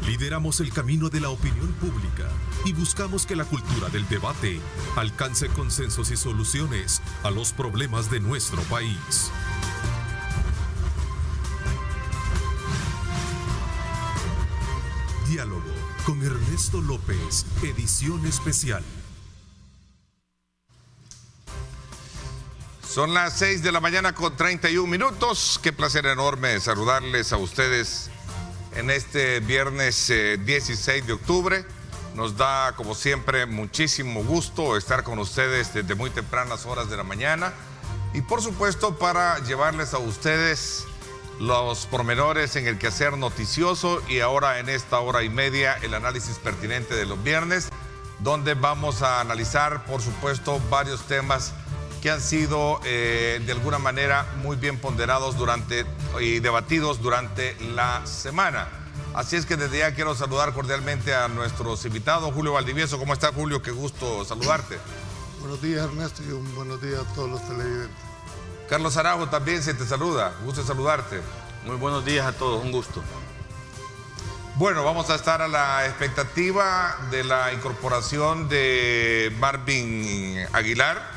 Lideramos el camino de la opinión pública y buscamos que la cultura del debate alcance consensos y soluciones a los problemas de nuestro país. Diálogo con Ernesto López, edición especial. Son las 6 de la mañana con 31 minutos. Qué placer enorme saludarles a ustedes en este viernes 16 de octubre. Nos da, como siempre, muchísimo gusto estar con ustedes desde muy tempranas horas de la mañana. Y por supuesto, para llevarles a ustedes los pormenores en el quehacer noticioso y ahora en esta hora y media el análisis pertinente de los viernes, donde vamos a analizar, por supuesto, varios temas que han sido de alguna manera muy bien ponderados y debatidos durante la semana. Así es que desde ya quiero saludar cordialmente a nuestros invitados. Julio Valdivieso, ¿cómo está, Julio? Qué gusto saludarte. Buenos días, Ernesto, y un buenos días a todos los televidentes. Carlos Araujo también se te saluda, gusto saludarte. Muy buenos días a todos, un gusto. Bueno, vamos a estar a la expectativa de la incorporación de Marvin Aguilar,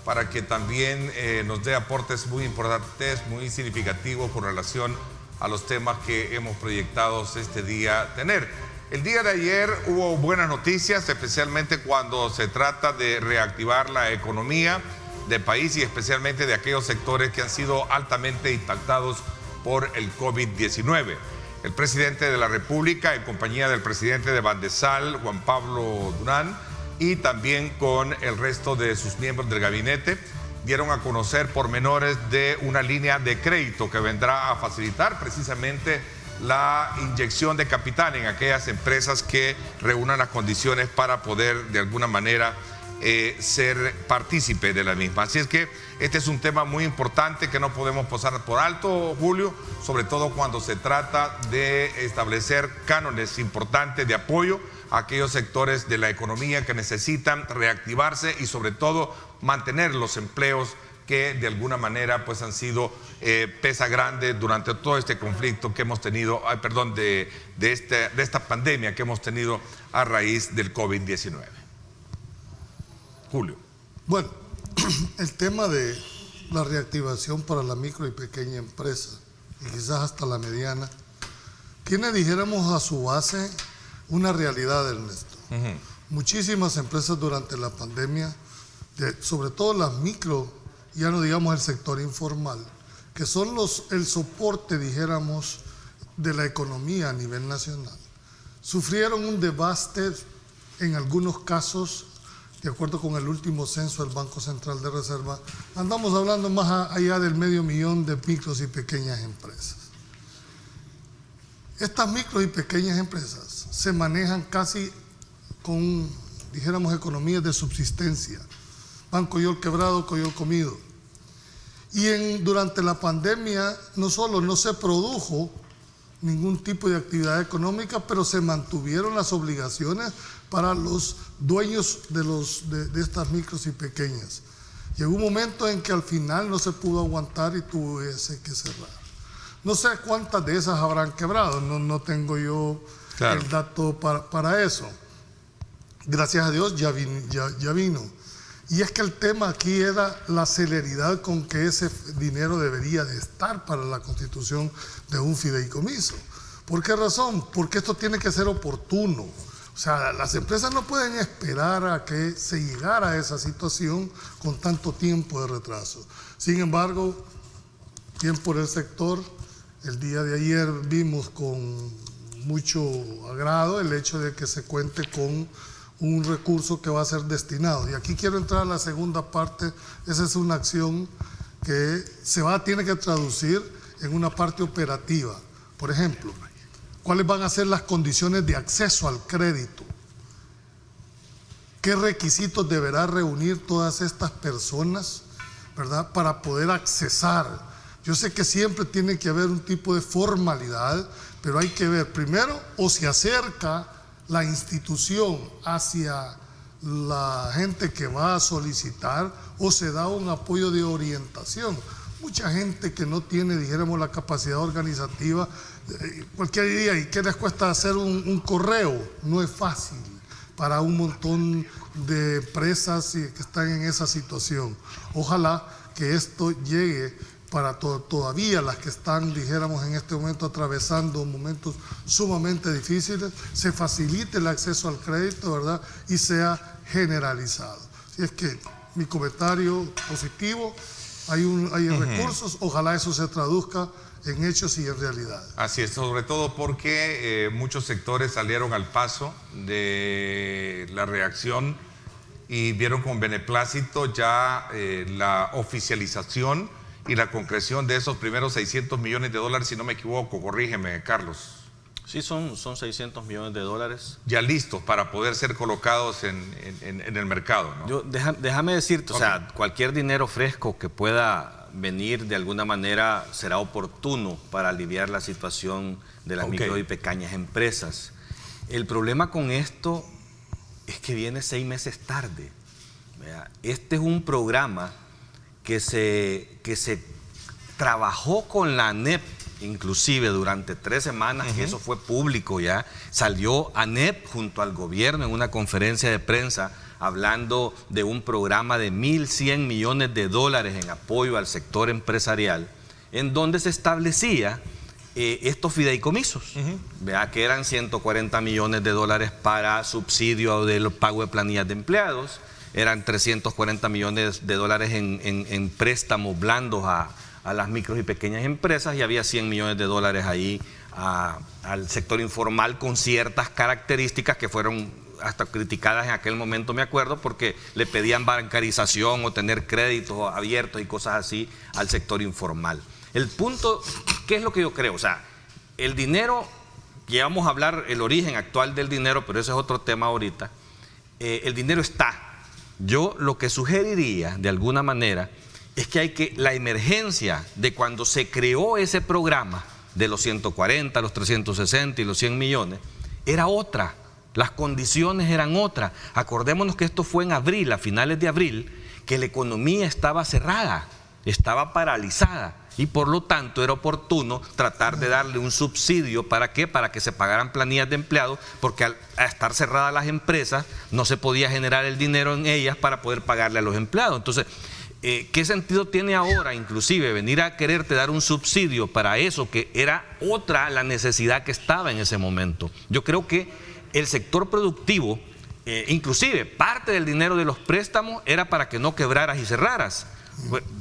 para que también nos dé aportes muy importantes, muy significativos con relación a los temas que hemos proyectado este día tener. El día de ayer hubo buenas noticias, especialmente cuando se trata de reactivar la economía del país y especialmente de aquellos sectores que han sido altamente impactados por el COVID-19. El presidente de la República, en compañía del presidente de Bandesal, Juan Pablo Durán, y también con el resto de sus miembros del gabinete, dieron a conocer pormenores de una línea de crédito que vendrá a facilitar precisamente la inyección de capital en aquellas empresas que reúnan las condiciones para poder de alguna manera ser partícipe de la misma. Así es que este es un tema muy importante que no podemos pasar por alto, Julio, sobre todo cuando se trata de establecer cánones importantes de apoyo a aquellos sectores de la economía que necesitan reactivarse y sobre todo mantener los empleos que de alguna manera pues han sido pesa grande durante todo este conflicto que hemos tenido, de esta pandemia que hemos tenido a raíz del COVID-19. Julio. Bueno, el tema de la reactivación para la micro y pequeña empresa, y quizás hasta la mediana, tiene, dijéramos, a su base una realidad, Ernesto. Muchísimas empresas durante la pandemia, sobre todo las micro, ya no digamos el sector informal, que son el soporte, dijéramos, de la economía a nivel nacional, sufrieron un devaste en algunos casos. De acuerdo con el último censo del Banco Central de Reserva, andamos hablando más allá del 500,000 de micros y pequeñas empresas. Estas micros y pequeñas empresas se manejan casi con, dijéramos, economías de subsistencia. Pan coyol quebrado, coyol comido. Y durante la pandemia no solo no se produjo ningún tipo de actividad económica, pero se mantuvieron las obligaciones para los dueños de estas micros y pequeñas. Llegó un momento en que al final no se pudo aguantar y tuviese que cerrar. No sé cuántas de esas habrán quebrado, no tengo yo el dato para eso. Gracias a Dios ya vino. Y es que el tema aquí era la celeridad con que ese dinero debería de estar para la constitución de un fideicomiso. ¿Por qué razón? Porque esto tiene que ser oportuno. O sea, las empresas no pueden esperar a que se llegara a esa situación con tanto tiempo de retraso. Sin embargo, bien por el sector, el día de ayer vimos con mucho agrado el hecho de que se cuente con un recurso que va a ser destinado. Y aquí quiero entrar a la segunda parte. Esa es una acción que tiene que traducir en una parte operativa. Por ejemplo, ¿cuáles van a ser las condiciones de acceso al crédito? ¿Qué requisitos deberá reunir todas estas personas, ¿verdad?, para poder accesar? Yo sé que siempre tiene que haber un tipo de formalidad, pero hay que ver primero o se acerca la institución hacia la gente que va a solicitar o se da un apoyo de orientación. Mucha gente que no tiene, dijéramos, la capacidad organizativa, cualquier día, ¿y qué les cuesta hacer un correo? No es fácil para un montón de empresas que están en esa situación. Ojalá que esto llegue para todavía las que están, dijéramos, en este momento atravesando momentos sumamente difíciles, se facilite el acceso al crédito, ¿verdad? Y sea generalizado. Así es que mi comentario positivo, hay recursos, ojalá eso se traduzca en hechos y en realidad. Así es, sobre todo porque muchos sectores salieron al paso de la reacción y vieron con beneplácito ya la oficialización y la concreción de esos primeros 600 millones de dólares, si no me equivoco, corrígeme, Carlos. Sí, son 600 millones de dólares. Ya listos para poder ser colocados en el mercado, ¿no? Déjame decirte, o sea, cualquier dinero fresco que pueda venir de alguna manera será oportuno para aliviar la situación de las micro y pequeñas empresas. El problema con esto es que viene 6 meses tarde. ¿Vea? Este es un programa que se trabajó con la ANEP, inclusive durante 3 semanas, que eso fue público ya. Salió ANEP junto al gobierno en una conferencia de prensa hablando de un programa de 1.100 millones de dólares en apoyo al sector empresarial, en donde se establecía estos fideicomisos, ¿vea? Que eran 140 millones de dólares para subsidio del pago de planillas de empleados, eran 340 millones de dólares en préstamos blandos a las micros y pequeñas empresas, y había 100 millones de dólares ahí al sector informal con ciertas características que fueron hasta criticadas en aquel momento, me acuerdo, porque le pedían bancarización o tener créditos abiertos y cosas así al sector informal. El punto, ¿qué es lo que yo creo? O sea, el dinero, ya vamos a hablar el origen actual del dinero, pero ese es otro tema ahorita. El dinero está. Yo lo que sugeriría, de alguna manera, es que la emergencia de cuando se creó ese programa de los 140, los 360 y los 100 millones, era otra. Las condiciones eran otras. Acordémonos que esto fue en abril, a finales de abril, que la economía estaba cerrada, estaba paralizada, y por lo tanto era oportuno tratar de darle un subsidio. ¿Para qué? Para que se pagaran planillas de empleados, porque al estar cerradas las empresas no se podía generar el dinero en ellas para poder pagarle a los empleados. Entonces, ¿qué sentido tiene ahora inclusive venir a quererte dar un subsidio para eso, que era otra la necesidad que estaba en ese momento? Yo creo que el sector productivo, inclusive parte del dinero de los préstamos era para que no quebraras y cerraras.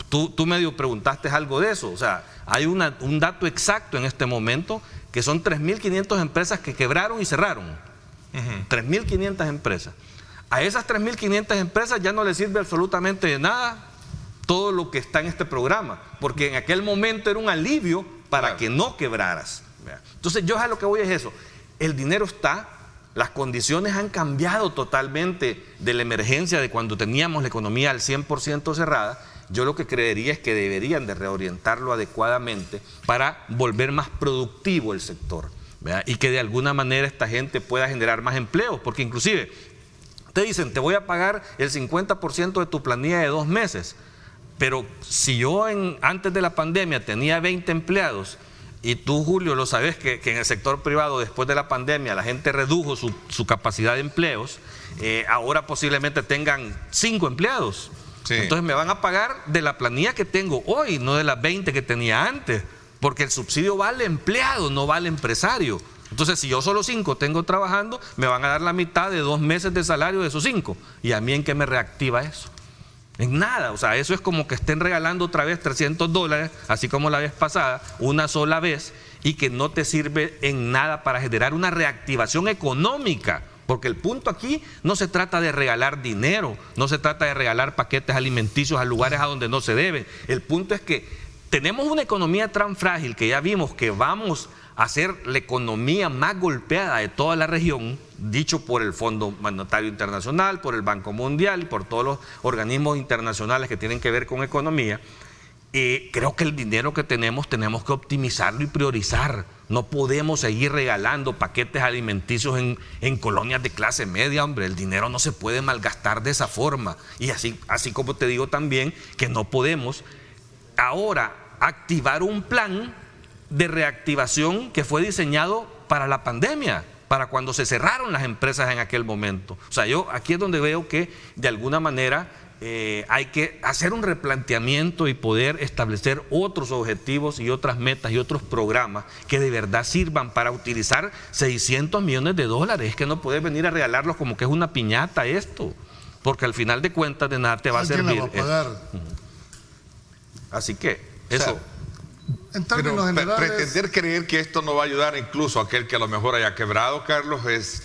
Tú medio preguntaste algo de eso. O sea, hay un dato exacto en este momento, que son 3.500 empresas que quebraron y cerraron. 3.500 empresas. A esas 3.500 empresas ya no les sirve absolutamente de nada todo lo que está en este programa, porque en aquel momento era un alivio para que no quebraras. Entonces yo a lo que voy es eso. El dinero está. Las condiciones han cambiado totalmente de la emergencia de cuando teníamos la economía al 100% cerrada. Yo lo que creería es que deberían de reorientarlo adecuadamente para volver más productivo el sector, ¿verdad? Y que de alguna manera esta gente pueda generar más empleos, porque inclusive te dicen, te voy a pagar el 50% de tu planilla de 2 meses, pero si yo antes de la pandemia tenía 20 empleados, y tú, Julio, lo sabes que en el sector privado, después de la pandemia, la gente redujo su capacidad de empleos, ahora posiblemente tengan 5 empleados. Sí. Entonces me van a pagar de la planilla que tengo hoy, no de las 20 que tenía antes, porque el subsidio va al empleado, no va al empresario. Entonces, si yo solo 5 tengo trabajando, me van a dar la mitad de 2 meses de salario de esos 5. ¿Y a mí en qué me reactiva eso? En nada. O sea, eso es como que estén regalando otra vez $300, así como la vez pasada, una sola vez, y que no te sirve en nada para generar una reactivación económica. Porque el punto aquí no se trata de regalar dinero, no se trata de regalar paquetes alimenticios a lugares a donde no se debe. El punto es que tenemos una economía tan frágil que ya vimos que vamos a ser la economía más golpeada de toda la región, dicho por el Fondo Monetario Internacional, por el Banco Mundial y por todos los organismos internacionales que tienen que ver con economía. Creo que el dinero que tenemos que optimizarlo y priorizar. No podemos seguir regalando paquetes alimenticios en colonias de clase media, hombre. El dinero no se puede malgastar de esa forma. Y así como te digo también que no podemos ahora activar un plan de reactivación que fue diseñado para la pandemia, para cuando se cerraron las empresas en aquel momento. O sea, yo aquí es donde veo que de alguna manera hay que hacer un replanteamiento y poder establecer otros objetivos y otras metas y otros programas que de verdad sirvan para utilizar 600 millones de dólares. Es que no puedes venir a regalarlos como que es una piñata esto, porque al final de cuentas de nada te va a servir. ¿Alguien la va a pagar? Así que eso. En términos generales, pretender creer que esto no va a ayudar incluso a aquel que a lo mejor haya quebrado, Carlos, es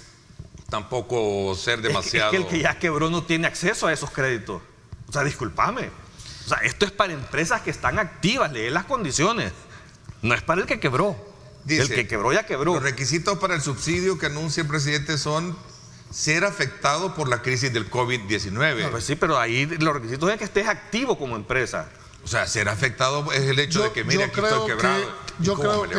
tampoco ser demasiado... Es que el que ya quebró no tiene acceso a esos créditos. O sea, discúlpame. O sea, esto es para empresas que están activas, lee las condiciones. No es para el que quebró. Dice, el que quebró ya quebró. Los requisitos para el subsidio que anuncia el presidente son ser afectado por la crisis del COVID-19. No, pues sí, pero ahí los requisitos es que estés activo como empresa. O sea, ser afectado es el hecho de que, mira, aquí estoy quebrado. Yo creo que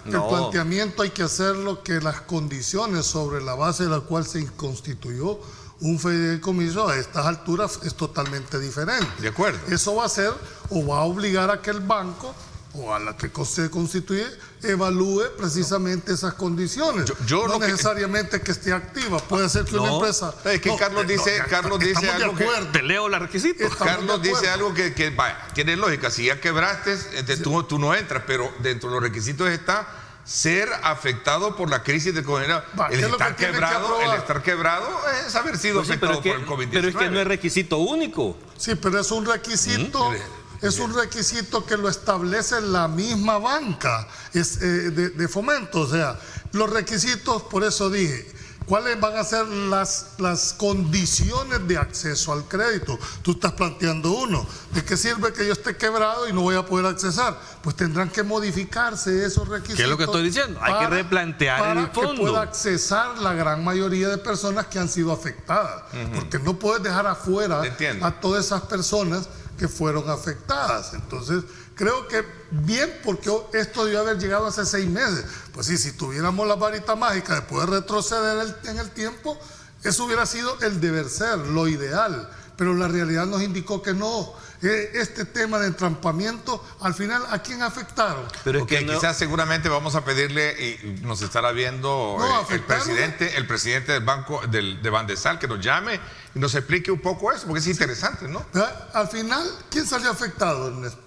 No. el planteamiento hay que hacerlo que las condiciones sobre la base de la cual se constituyó un fideicomiso a estas alturas es totalmente diferente. De acuerdo. Eso va a ser o va a obligar a que el banco o a la que se constituye evalúe precisamente esas condiciones. No necesariamente que esté activa, puede ser que una empresa... Es que Carlos dice algo que... Te leo los requisitos. Carlos dice algo que vaya, tiene lógica. Si ya quebraste, tú no entras, pero dentro de los requisitos está ser afectado por la crisis del coronavirus. El estar quebrado es haber sido afectado por el COVID-19. Pero es que no es requisito único. Sí, pero es un requisito... Es un requisito que lo establece la misma banca de fomento. O sea, los requisitos, por eso dije, ¿cuáles van a ser las condiciones de acceso al crédito? Tú estás planteando uno. ¿De qué sirve que yo esté quebrado y no voy a poder accesar? Pues tendrán que modificarse esos requisitos. ¿Qué es lo que estoy diciendo? Hay que replantear el fondo. Para que pueda accesar la gran mayoría de personas que han sido afectadas. Porque no puedes dejar afuera a todas esas personas que fueron afectadas. Entonces, creo que bien, porque esto debió haber llegado hace 6 meses. Pues sí, si tuviéramos la varita mágica de poder retroceder en el tiempo, eso hubiera sido el deber ser, lo ideal. Pero la realidad nos indicó que no. Este tema de entrampamiento, al final, ¿a quién afectaron? Pero porque quizás seguramente vamos a pedirle, y nos estará viendo el presidente del banco de Bandesal, que nos llame y nos explique un poco eso, porque es interesante, ¿no? Al final, ¿quién salió afectado, Ernesto?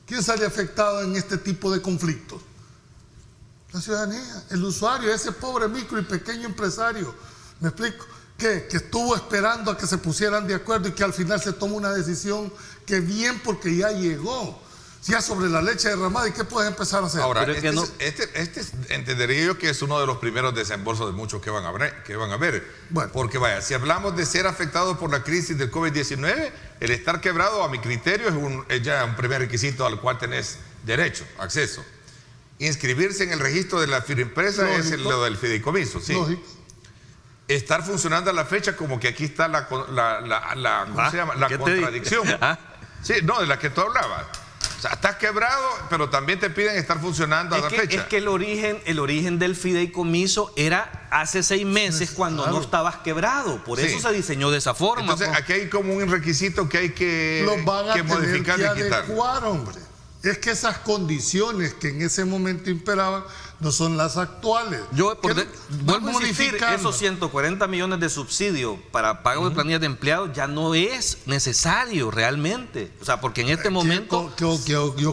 ¿Quién salió afectado en este tipo de conflictos? La ciudadanía, el usuario, ese pobre micro y pequeño empresario. ¿Me explico? Que estuvo esperando a que se pusieran de acuerdo y que al final se toma una decisión que bien porque ya llegó, ya sobre la leche derramada. ¿Y qué puedes empezar a hacer? Ahora, entendería yo que es uno de los primeros desembolsos de muchos que van a ver. Bueno. Porque vaya, si hablamos de ser afectado por la crisis del COVID-19, el estar quebrado, a mi criterio, es ya un primer requisito al cual tenés derecho, acceso. Inscribirse en el registro de la firempresa es lo del fideicomiso, sí. Lógico. Estar funcionando a la fecha, como que aquí está la ¿cómo se llama? La contradicción. Sí, no, de la que tú hablabas. O sea, estás quebrado, pero también te piden estar funcionando a la fecha. Es que el origen del fideicomiso era hace 6 meses cuando no estabas quebrado. Por eso se diseñó de esa forma. Entonces, aquí hay como un requisito que hay que modificar y quitar. Hombre. Es que esas condiciones que en ese momento imperaban no son las actuales. Yo vuelvo a insistir, esos 140 millones de subsidio para pago de planillas de empleados ya no es necesario realmente. O sea, porque en este momento... Yo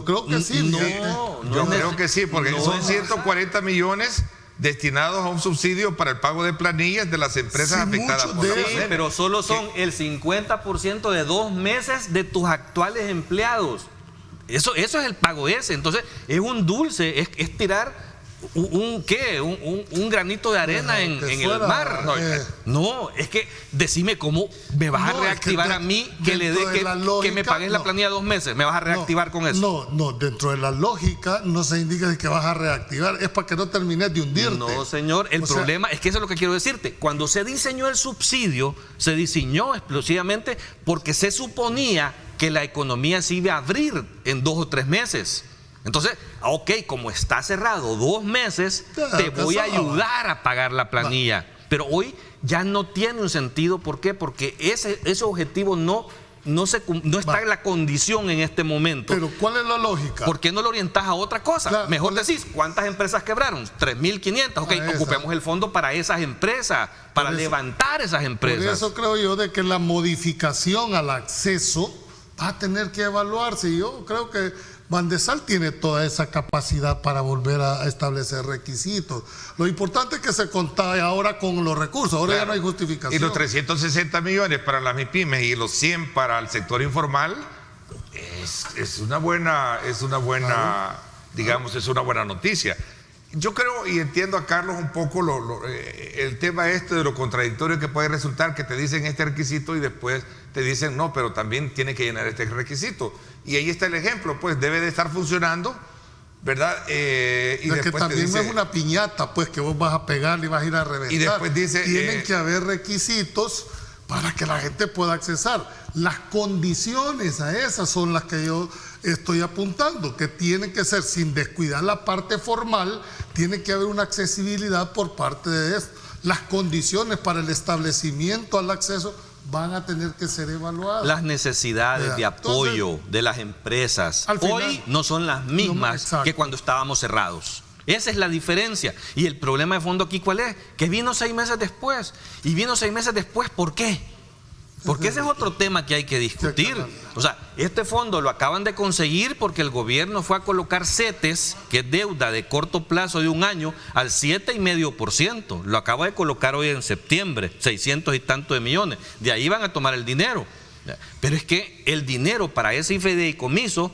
creo que sí. Yo creo que sí, porque son 140 millones destinados a un subsidio para el pago de planillas de las empresas afectadas por la pandemia. Pero solo son el 50% de 2 meses de tus actuales empleados. Eso es el pago ese. Entonces es un dulce, es tirar un granito de arena en el mar. No, es que decime cómo me vas a reactivar a mí que me pagues la planilla 2 meses. ¿Me vas a reactivar con eso? No, dentro de la lógica no se indica que vas a reactivar, es para que no termines de hundirte. No, señor, el problema es que eso es lo que quiero decirte. Cuando se diseñó el subsidio, se diseñó explosivamente porque se suponía que la economía se iba a abrir en 2 o 3 meses. Entonces, ok, como está cerrado 2 meses, te voy a ayudar a pagar la planilla. Pero hoy ya no tiene un sentido. ¿Por qué? Porque ese objetivo no no está la condición en este momento. Pero ¿cuál es la lógica? ¿Por qué no lo orientas a otra cosa? Mejor decís, ¿cuántas empresas quebraron? 3.500. Ok, ocupemos el fondo para esas empresas, para levantar esas empresas. Por eso creo yo de que la modificación al acceso va a tener que evaluarse. Yo creo que Bandesal tiene toda esa capacidad para volver a establecer requisitos. Lo importante es que se contagie ahora con los recursos, ahora ya no hay justificación. Y los 360 millones para las MIPYMES y los 100 para el sector informal es una buena, digamos, es una buena noticia. Yo creo y entiendo a Carlos un poco el tema de lo contradictorio que puede resultar, que te dicen este requisito y después te dicen no, pero también tiene que llenar este requisito. Y ahí está el ejemplo, pues debe de estar funcionando, ¿verdad? Y después que también no es una piñata, pues que vos vas a pegar y vas a ir a reventar. Y después dice... Tienen que haber requisitos para que la gente pueda accesar. Las condiciones a esas son las que yo estoy apuntando, que tienen que ser, sin descuidar la parte formal, tiene que haber una accesibilidad por parte de esto. Las condiciones para el establecimiento al acceso van a tener que ser evaluadas. Las necesidades de apoyo de las empresas hoy no son las mismas que cuando estábamos cerrados. Esa es la diferencia. Y el problema de fondo aquí, ¿cuál es? Que vino 6 meses después. Y vino 6 meses después, ¿por qué? Porque ese es otro tema que hay que discutir. O sea, este fondo lo acaban de conseguir porque el gobierno fue a colocar CETES, que es deuda de corto plazo de 1 año, al 7,5%. Lo acaba de colocar hoy en septiembre, 600 y tantos de millones. De ahí van a tomar el dinero. Pero es que el dinero para ese fideicomiso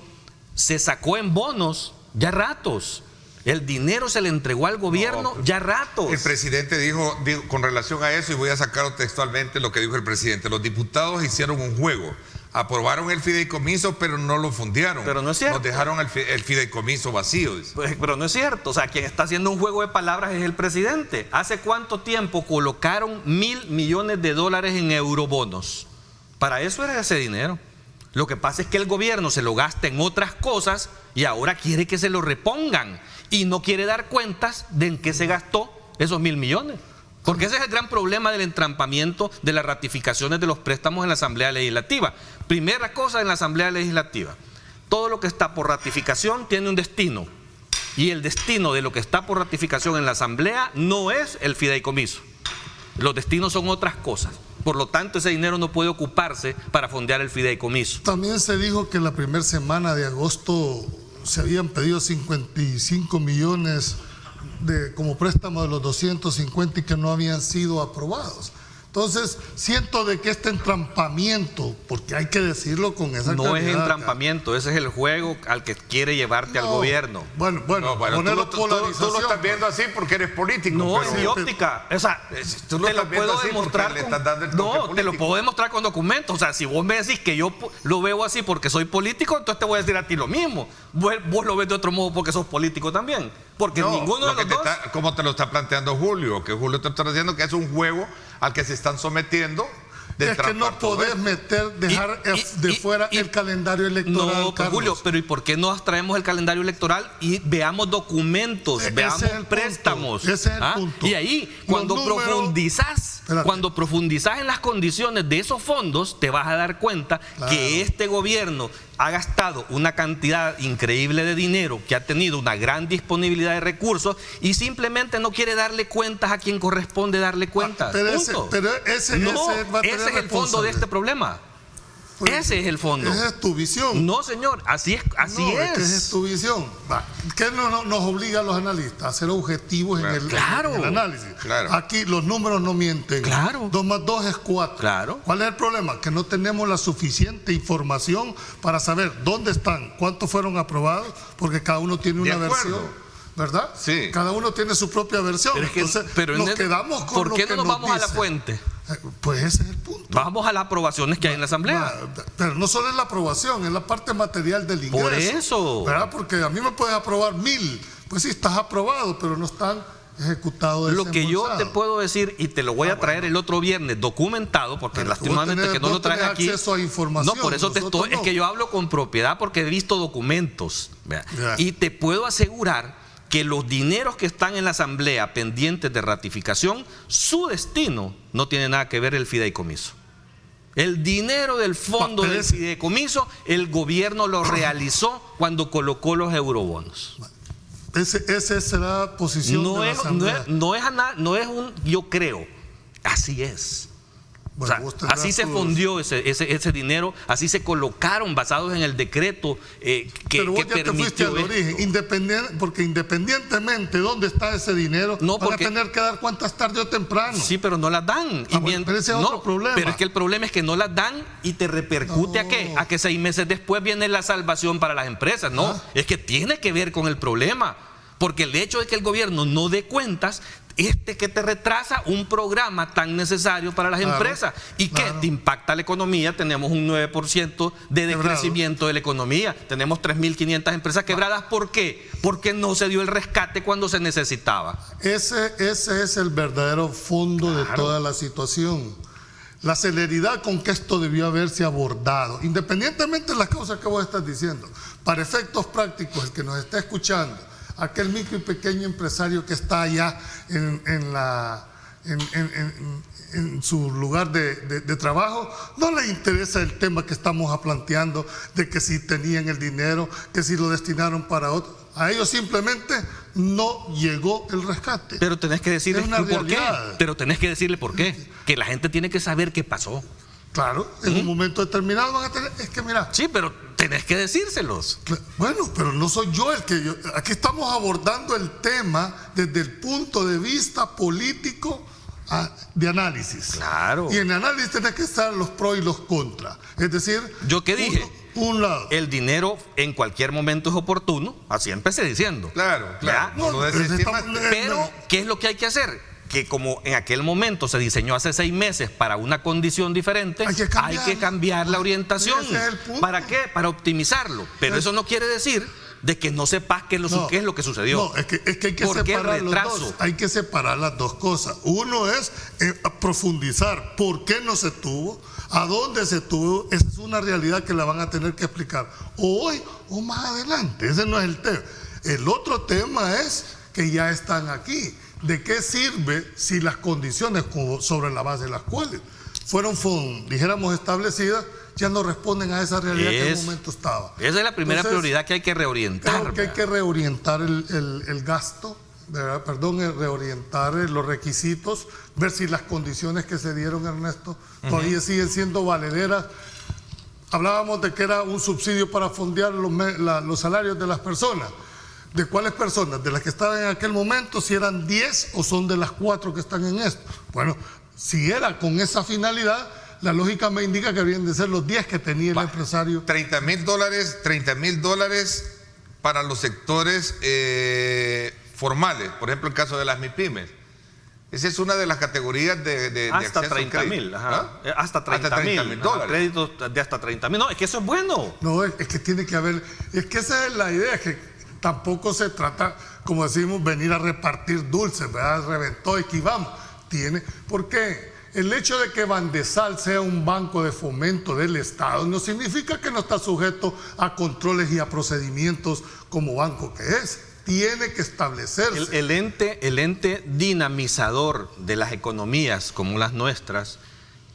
se sacó en bonos ya ratos. El dinero se le entregó al gobierno ya ratos. El presidente dijo con relación a eso, y voy a sacar textualmente lo que dijo el presidente: los diputados hicieron un juego, aprobaron el fideicomiso, pero no lo fundearon. Pero no es cierto. Nos dejaron el fideicomiso vacío. Pues, pero no es cierto. O sea, quien está haciendo un juego de palabras es el presidente. ¿Hace cuánto tiempo colocaron $1.000 millones en eurobonos? Para eso era ese dinero. Lo que pasa es que el gobierno se lo gasta en otras cosas y ahora quiere que se lo repongan y no quiere dar cuentas de en qué se gastó esos 1.000 millones. Porque ese es el gran problema del entrampamiento de las ratificaciones de los préstamos en la Asamblea Legislativa. Primera cosa en la Asamblea Legislativa: todo lo que está por ratificación tiene un destino. Y el destino de lo que está por ratificación en la Asamblea no es el fideicomiso. Los destinos son otras cosas. Por lo tanto, ese dinero no puede ocuparse para fondear el fideicomiso. También se dijo que la primera semana de agosto se habían pedido 55 millones como préstamo de los 250 y que no habían sido aprobados. Entonces, siento de que este entrampamiento, porque hay que decirlo con esa claridad. No es entrampamiento, ese es el juego al que quiere llevarte al gobierno. Bueno, tú lo estás viendo así porque eres político. No, es mi óptica. O sea, tú lo estás viendo así porque le estás dando el toque político. Te lo puedo demostrar con documentos. O sea, si vos me decís que yo lo veo así porque soy político, entonces te voy a decir a ti lo mismo. Vos lo ves de otro modo porque sos político también. Porque ninguno de los dos... ¿Cómo te lo está planteando Julio? Que Julio te está diciendo que es un juego al que se están sometiendo. Es que no podés dejar de fuera el calendario electoral. No, pues, Julio, pero ¿y por qué no traemos el calendario electoral y veamos documentos, veamos préstamos? Ese es el punto. Y ahí, cuando profundizás en las condiciones de esos fondos, te vas a dar cuenta que este gobierno ha gastado una cantidad increíble de dinero, que ha tenido una gran disponibilidad de recursos y simplemente no quiere darle cuentas a quien corresponde darle cuentas. Ese es el fondo de este problema. Pues, ese es el fondo. Esa es tu visión. No, señor, así es. Esa es tu visión. ¿Qué nos obliga a los analistas? A ser objetivos en el análisis. Claro. Aquí los números no mienten. Claro. 2 más 2 es 4. Claro. ¿Cuál es el problema? Que no tenemos la suficiente información para saber dónde están, cuántos fueron aprobados, porque cada uno tiene una versión. ¿Verdad? Sí. Cada uno tiene su propia versión. Pero nos quedamos con ¿por qué no nos vamos a la fuente? Pues ese es el punto. Vamos a las aprobaciones que hay en la Asamblea. Pero no solo es la aprobación, es la parte material del ingreso. Por eso. ¿Verdad? Porque a mí me puedes aprobar 1.000. Pues sí, estás aprobado, pero no están ejecutados. Lo que yo te puedo decir, y te lo voy a traer el otro viernes documentado, porque lastimosamente que no lo traes aquí. Acceso a información, no, por eso es que yo hablo con propiedad porque he visto documentos. Y te puedo asegurar que los dineros que están en la Asamblea pendientes de ratificación, su destino no tiene nada que ver el fideicomiso. El dinero del fondo del fideicomiso, el gobierno lo realizó cuando colocó los eurobonos. Esa será la posición de la Asamblea. No es un yo creo, así es. Bueno, o sea, así se fundió ese dinero, así se colocaron basados en el decreto pero vos ya te fuiste al origen, porque independientemente de dónde está ese dinero, van a tener que dar cuentas tarde o temprano. Sí, pero no las dan. Pero ese es otro problema. Pero es que el problema es que no las dan y te repercute ¿a qué? A que 6 meses después viene la salvación para las empresas. No, es que tiene que ver con el problema. Porque el hecho de que el gobierno no dé cuentas, que te retrasa un programa tan necesario para las empresas y que te impacta la economía. Tenemos un 9% de decrecimiento de la economía, tenemos 3.500 empresas quebradas. ¿Por qué? Porque no se dio el rescate cuando se necesitaba. Ese es el verdadero fondo de toda la situación. La celeridad con que esto debió haberse abordado, independientemente de las causas que vos estás diciendo, para efectos prácticos, el que nos está escuchando, aquel micro y pequeño empresario que está allá en su lugar de trabajo, no le interesa el tema que estamos planteando de que si tenían el dinero, que si lo destinaron para otro. A ellos simplemente no llegó el rescate. Pero tenés que decirle por qué. Pero tenés que decirle por qué. Que la gente tiene que saber qué pasó. Claro, en un momento determinado van a tener. Es que mira. Sí, pero tenés que decírselos. Bueno, pero no soy yo el que. Aquí estamos abordando el tema desde el punto de vista político de análisis. Claro. Y en análisis tenés que estar los pros y los contras. Es decir, ¿yo qué dije? Un lado. El dinero en cualquier momento es oportuno. Así empecé diciendo. Claro. Pero, ¿qué es lo que hay que hacer? Que como en aquel momento se diseñó hace 6 meses para una condición diferente, hay que cambiar la orientación. ¿Para qué? Para optimizarlo. Pero eso no quiere decir de que no sepas qué es lo que sucedió. No, es que hay que separar los dos. Hay que separar las dos cosas. Uno es profundizar por qué no se tuvo, a dónde se tuvo. Esa es una realidad que la van a tener que explicar o hoy o más adelante. Ese no es el tema. El otro tema es que ya están aquí. ¿De qué sirve si las condiciones sobre la base de las cuales fueron dijéramos, establecidas, ya no responden a esa realidad que en el momento estaba? Esa es la primera prioridad que hay que reorientar. Creo que hay que reorientar el gasto, reorientar los requisitos, ver si las condiciones que se dieron, Ernesto, todavía siguen siendo valederas. Hablábamos de que era un subsidio para fondear los salarios de las personas. ¿De cuáles personas? ¿De las que estaban en aquel momento? ¿Si eran 10 o son de las 4 que están en esto? Bueno, si era con esa finalidad, la lógica me indica que habrían de ser los 10 que tenía el empresario. $30,000 para los sectores formales, por ejemplo, el caso de las MIPYMES. Esa es una de las categorías de hasta acceso 30,000, hasta $30,000. Créditos de hasta 30,000. No, es que eso es bueno. No, es que tiene que haber, es que esa es la idea, que tampoco se trata, como decimos, venir a repartir dulces, ¿verdad? Reventó, esquivamos. ¿Por qué? El hecho de que Bandesal sea un banco de fomento del Estado no significa que no está sujeto a controles y a procedimientos como banco que es. Tiene que establecerse. El ente dinamizador de las economías como las nuestras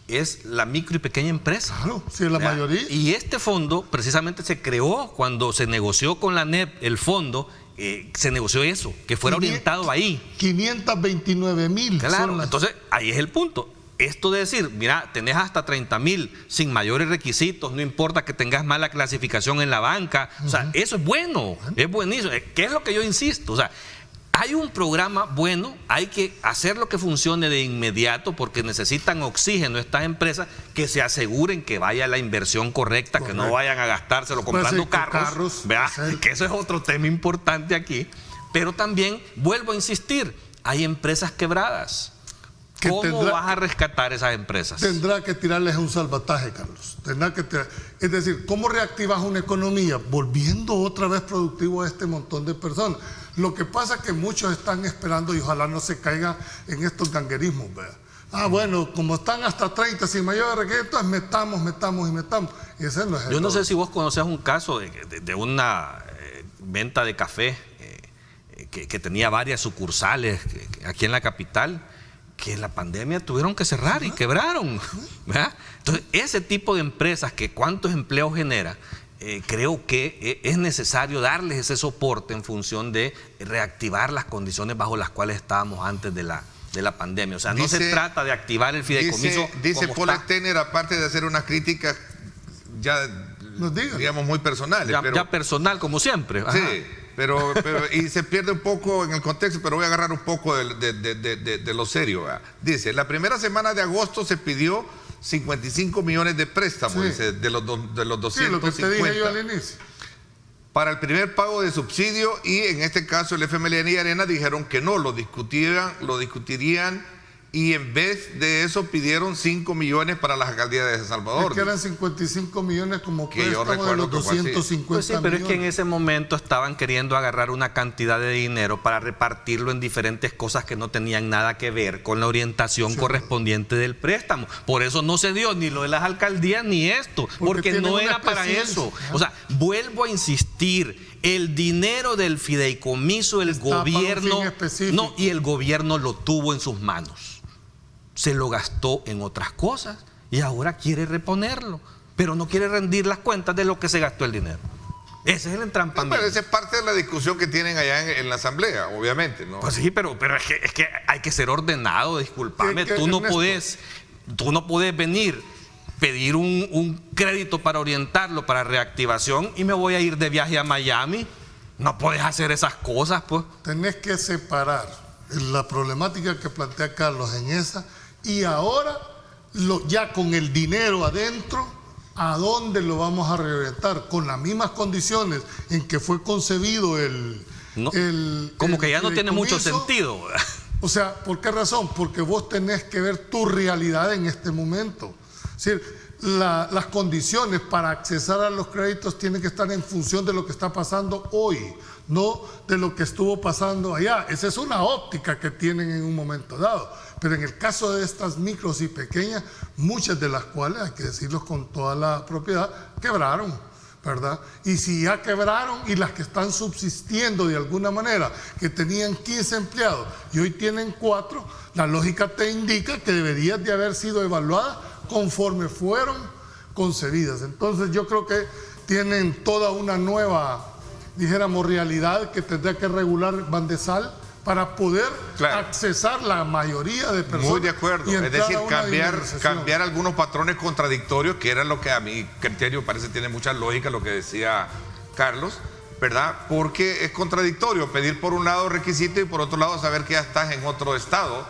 es la micro y pequeña empresa. Claro, sí, es la mayoría. Y este fondo precisamente se creó cuando se negoció con la NEP, el fondo, se negoció eso, que fuera orientado ahí. 529,000. Claro, entonces ahí es el punto. Esto de decir, mira, tenés hasta 30,000 sin mayores requisitos, no importa que tengas mala clasificación en la banca, o sea, eso es bueno, es buenísimo. ¿Qué es lo que yo insisto? O sea, hay un programa bueno, hay que hacer lo que funcione de inmediato porque necesitan oxígeno estas empresas, que se aseguren que vaya la inversión correcta, que no vayan a gastárselo comprando carros, que eso es otro tema importante aquí. Pero también, vuelvo a insistir, hay empresas quebradas. ¿Cómo vas a rescatar esas empresas? Tendrá que tirarles un salvataje, Carlos. Es decir, ¿cómo reactivas una economía? Volviendo otra vez productivo a este montón de personas. Lo que pasa es que muchos están esperando y ojalá no se caigan en estos ganguerismos, ¿verdad? Bueno, como están hasta 30 sin mayores requisitos, metamos. Y ese no es Yo no sé si vos conocés un caso de una venta de café que tenía varias sucursales aquí en la capital. que la pandemia tuvieron que cerrar y quebraron, ¿verdad? Entonces, ese tipo de empresas que cuántos empleos genera, creo que es necesario darles ese soporte en función de reactivar las condiciones bajo las cuales estábamos antes de la pandemia. O sea, no se trata de activar el fideicomiso. Dice Paul Steiner, aparte de hacer unas críticas ya, digamos, muy personales. Ya personal, como siempre. Ajá. Sí, pero y se pierde un poco en el contexto, pero voy a agarrar un poco de lo serio. ¿verdad? Dice, la primera semana de agosto se pidió 55 millones de préstamos, dice, de los 250. Sí, lo que te dije yo al inicio. Para el primer pago de subsidio, y en este caso el FMLN y Arena dijeron que no, lo discutirían, y en vez de eso pidieron 5 millones para las alcaldías de San Salvador. Es que eran 55 millones como préstamo de los que fue así. 250 pues sí, pero millones. es que en ese momento estaban queriendo agarrar una cantidad de dinero para repartirlo en diferentes cosas que no tenían nada que ver con la orientación correspondiente del préstamo. Por eso no se dio ni lo de las alcaldías ni esto, porque no era para eso. O sea, vuelvo a insistir, el dinero del fideicomiso, el gobierno, no, y el gobierno lo tuvo en sus manos. Se lo gastó en otras cosas y ahora quiere reponerlo, pero no quiere rendir las cuentas de lo que se gastó el dinero. Ese es el entrampamiento. Pero esa es parte de la discusión que tienen allá en la asamblea, obviamente, ¿no? Pues sí, pero es que hay que ser ordenado, discúlpame. Tú no podés venir, pedir un crédito para orientarlo, para reactivación, y me voy a ir de viaje a Miami. No podés hacer esas cosas, pues. Tenés que separar la problemática que plantea Carlos en esa, y ahora, ya con el dinero adentro, ¿a dónde lo vamos a reorientar? Con las mismas condiciones en que fue concebido como que ya no tiene mucho sentido. O sea, ¿por qué razón? Porque vos tenés que ver tu realidad en este momento. Es decir, las condiciones para accesar a los créditos tienen que estar en función de lo que está pasando hoy, no de lo que estuvo pasando allá. Esa es una óptica que tienen en un momento dado. Pero en el caso de estas micros y pequeñas, muchas de las cuales, hay que decirlo con toda la propiedad, quebraron, ¿verdad? Y si ya quebraron, y las que están subsistiendo de alguna manera, que tenían 15 empleados y hoy tienen 4, la lógica te indica que deberían de haber sido evaluadas conforme fueron concebidas. Entonces yo creo que tienen toda una nueva, dijéramos, realidad que tendrá que regular Bandesal para poder accesar la mayoría de personas. Muy de acuerdo. Es decir, cambiar algunos patrones contradictorios, que era lo que a mi criterio parece tiene mucha lógica lo que decía Carlos, ¿verdad? Porque es contradictorio pedir por un lado requisito y por otro lado saber que ya estás en otro estado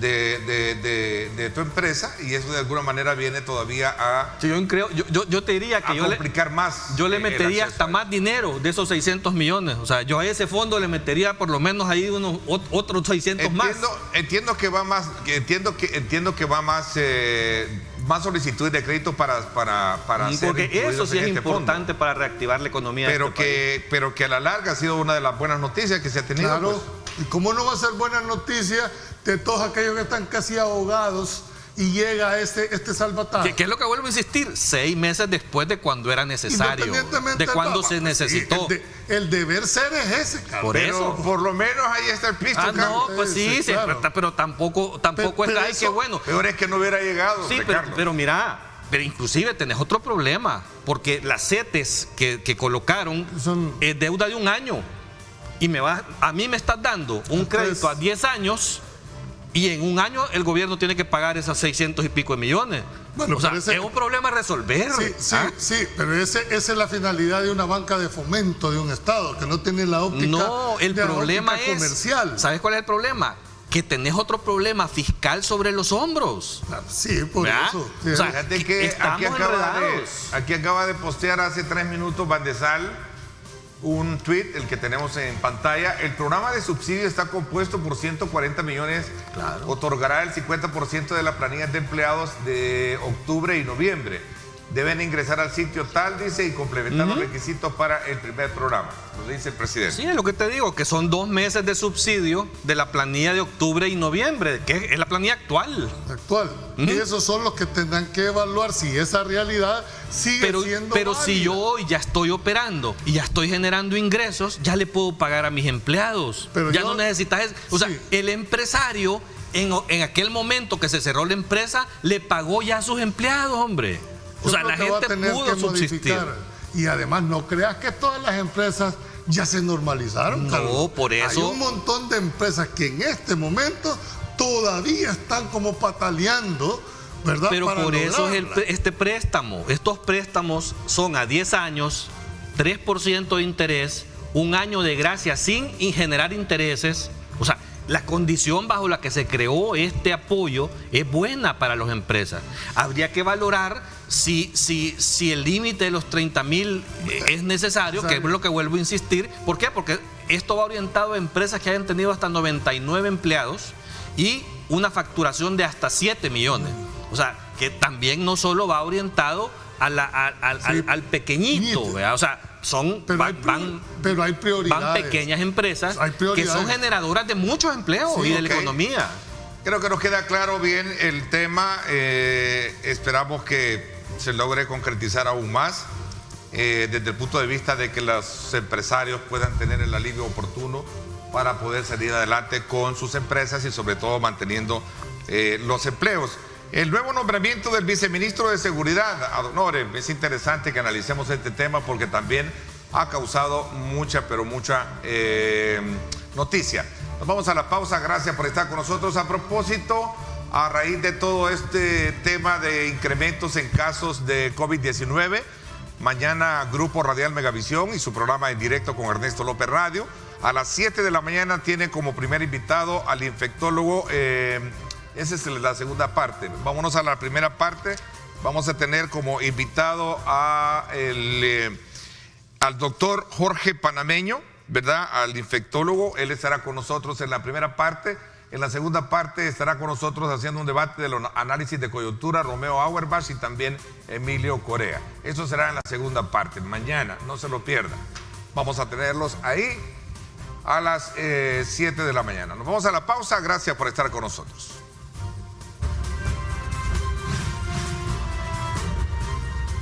de tu empresa, y eso de alguna manera viene todavía a... Sí, yo te diría que complicar más. Yo le metería hasta más dinero de esos 600 millones. O sea, yo a ese fondo le metería por lo menos ahí otros 600 más. Entiendo que va más, más solicitudes de crédito para porque eso sí es importante fondo, para reactivar la economía. Pero que a la larga ha sido una de las buenas noticias que se ha tenido. Claro. Pues. ¿Y cómo no va a ser buena noticia de todos aquellos que están casi ahogados y llega este salvataje? ¿Qué es lo que vuelvo a insistir? 6 meses después de cuando era necesario, de cuando se necesitó. El deber ser es ese, Carlos. Por eso. Por lo menos ahí está el pisto, Carlos. No, pues sí, claro. pero tampoco está ahí, que bueno. Peor es que no hubiera llegado. Sí, pero mira, pero inclusive tenés otro problema, porque las CETES que colocaron es deuda de 1 año. Y a mí me estás dando un crédito a 10 años, y en 1 año el gobierno tiene que pagar esas 600 y pico de millones. Bueno, o sea, es un problema a resolver. Sí, pero esa es la finalidad de una banca de fomento de un Estado, que no tiene la óptica comercial. No, el problema es, ¿sabes cuál es el problema? Que tenés otro problema fiscal sobre los hombros. Sí, por eso. Sí. O sea, fíjate que aquí acaba de postear hace 3 minutos Bandesal un tweet, el que tenemos en pantalla. El programa de subsidio está compuesto por 140 millones. Claro. Otorgará el 50% de la planilla de empleados de octubre y noviembre. Deben ingresar al sitio tal, dice, y complementar los requisitos para el primer programa. Lo dice el presidente. Sí, es lo que te digo, que son 2 meses de subsidio de la planilla de octubre y noviembre, que es la planilla actual. Y esos son los que tendrán que evaluar si esa realidad sigue siendo Pero válida. si yo hoy ya estoy operando y ya estoy generando ingresos, ya le puedo pagar a mis empleados. Pero no necesitas eso. O sea, el empresario en aquel momento que se cerró la empresa, le pagó ya a sus empleados, hombre. O sea, la gente pudo subsistir. Y además, no creas que todas las empresas ya se normalizaron. No, Carlos. por eso. Hay un montón de empresas que en este momento todavía están como pataleando, ¿verdad? Pero para por eso es lograrla. este préstamo. Estos préstamos son a 10 años, 3% de interés, un año de gracia sin generar intereses. O sea, la condición bajo la que se creó este apoyo es buena para las empresas. Habría que valorar si el límite de los 30,000 es necesario, que es lo que vuelvo a insistir. ¿Por qué? Porque esto va orientado a empresas que hayan tenido hasta 99 empleados y una facturación de hasta 7 millones. O sea, que también no solo va orientado al pequeñito, ¿verdad? O sea, pero hay prioridades. Van pequeñas empresas que son generadoras de muchos empleos y de la economía. Creo que nos queda claro bien el tema. Esperamos que se logre concretizar aún más desde el punto de vista de que los empresarios puedan tener el alivio oportuno para poder salir adelante con sus empresas y sobre todo manteniendo los empleos. El nuevo nombramiento del viceministro de Seguridad, ad honorem, es interesante que analicemos este tema porque también ha causado mucha noticia. Nos vamos a la pausa, gracias por estar con nosotros. A propósito, a raíz de todo este tema de incrementos en casos de COVID-19, mañana Grupo Radial Megavisión y su programa en directo con Ernesto López Radio, a las 7 de la mañana tiene como primer invitado al infectólogo. Esa es la segunda parte. Vámonos a la primera parte. Vamos a tener como invitado al doctor Jorge Panameño, ¿verdad? Al infectólogo. Él estará con nosotros en la primera parte. En la segunda parte estará con nosotros haciendo un debate de los análisis de coyuntura Romeo Auerbach y también Emilio Corea. Eso será en la segunda parte. Mañana, no se lo pierdan. Vamos a tenerlos ahí a las 7 de la mañana. Nos vamos a la pausa. Gracias por estar con nosotros.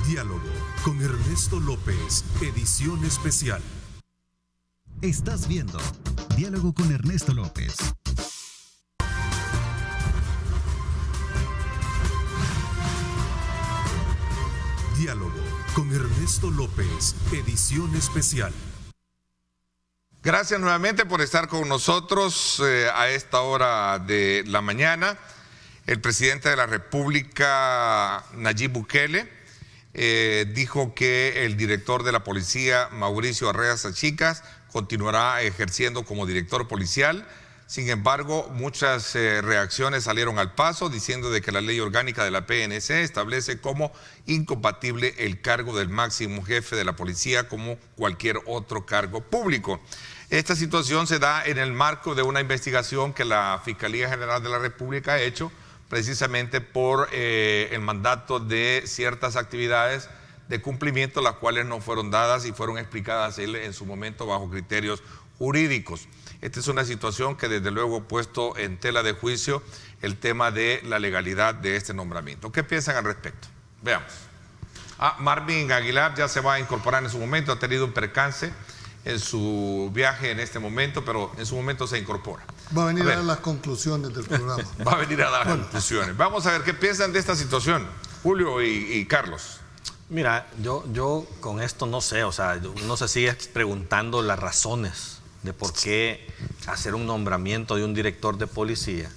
Diálogo con Ernesto López, edición especial. Estás viendo Diálogo con Ernesto López. Diálogo con Ernesto López, edición especial. Gracias nuevamente por estar con nosotros a esta hora de la mañana. El presidente de la República, Nayib Bukele, dijo que el director de la policía, Mauricio Arreaza Chicas, continuará ejerciendo como director policial. Sin embargo, muchas reacciones salieron al paso diciendo de que la ley orgánica de la PNC establece como incompatible el cargo del máximo jefe de la policía como cualquier otro cargo público. Esta situación se da en el marco de una investigación que la Fiscalía General de la República ha hecho precisamente por el mandato de ciertas actividades de cumplimiento, las cuales no fueron dadas y fueron explicadas en su momento bajo criterios jurídicos. Esta es una situación que desde luego ha puesto en tela de juicio el tema de la legalidad de este nombramiento. ¿Qué piensan al respecto? Veamos. Marvin Aguilar ya se va a incorporar en su momento, ha tenido un percance en su viaje en este momento, pero en su momento se incorpora. Va a venir a dar las conclusiones del programa. Va a venir a dar las conclusiones. Vamos a ver qué piensan de esta situación, Julio y Carlos. Mira, yo con esto no sé, o sea, uno se sigue preguntando las razones de por qué hacer un nombramiento de un director de policía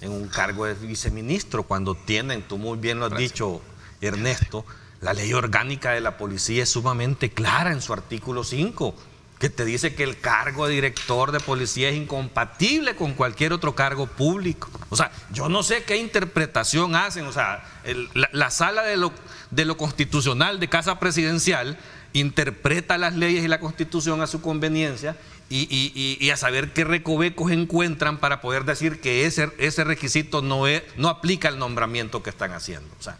en un cargo de viceministro cuando tienen, tú muy bien lo has dicho, Ernesto, la ley orgánica de la policía es sumamente clara en su artículo 5, que te dice que el cargo de director de policía es incompatible con cualquier otro cargo público. O sea, yo no sé qué interpretación hacen, o sea, la sala de lo constitucional de Casa Presidencial interpreta las leyes y la Constitución a su conveniencia y a saber qué recovecos encuentran para poder decir que ese requisito no aplica al nombramiento que están haciendo. O sea,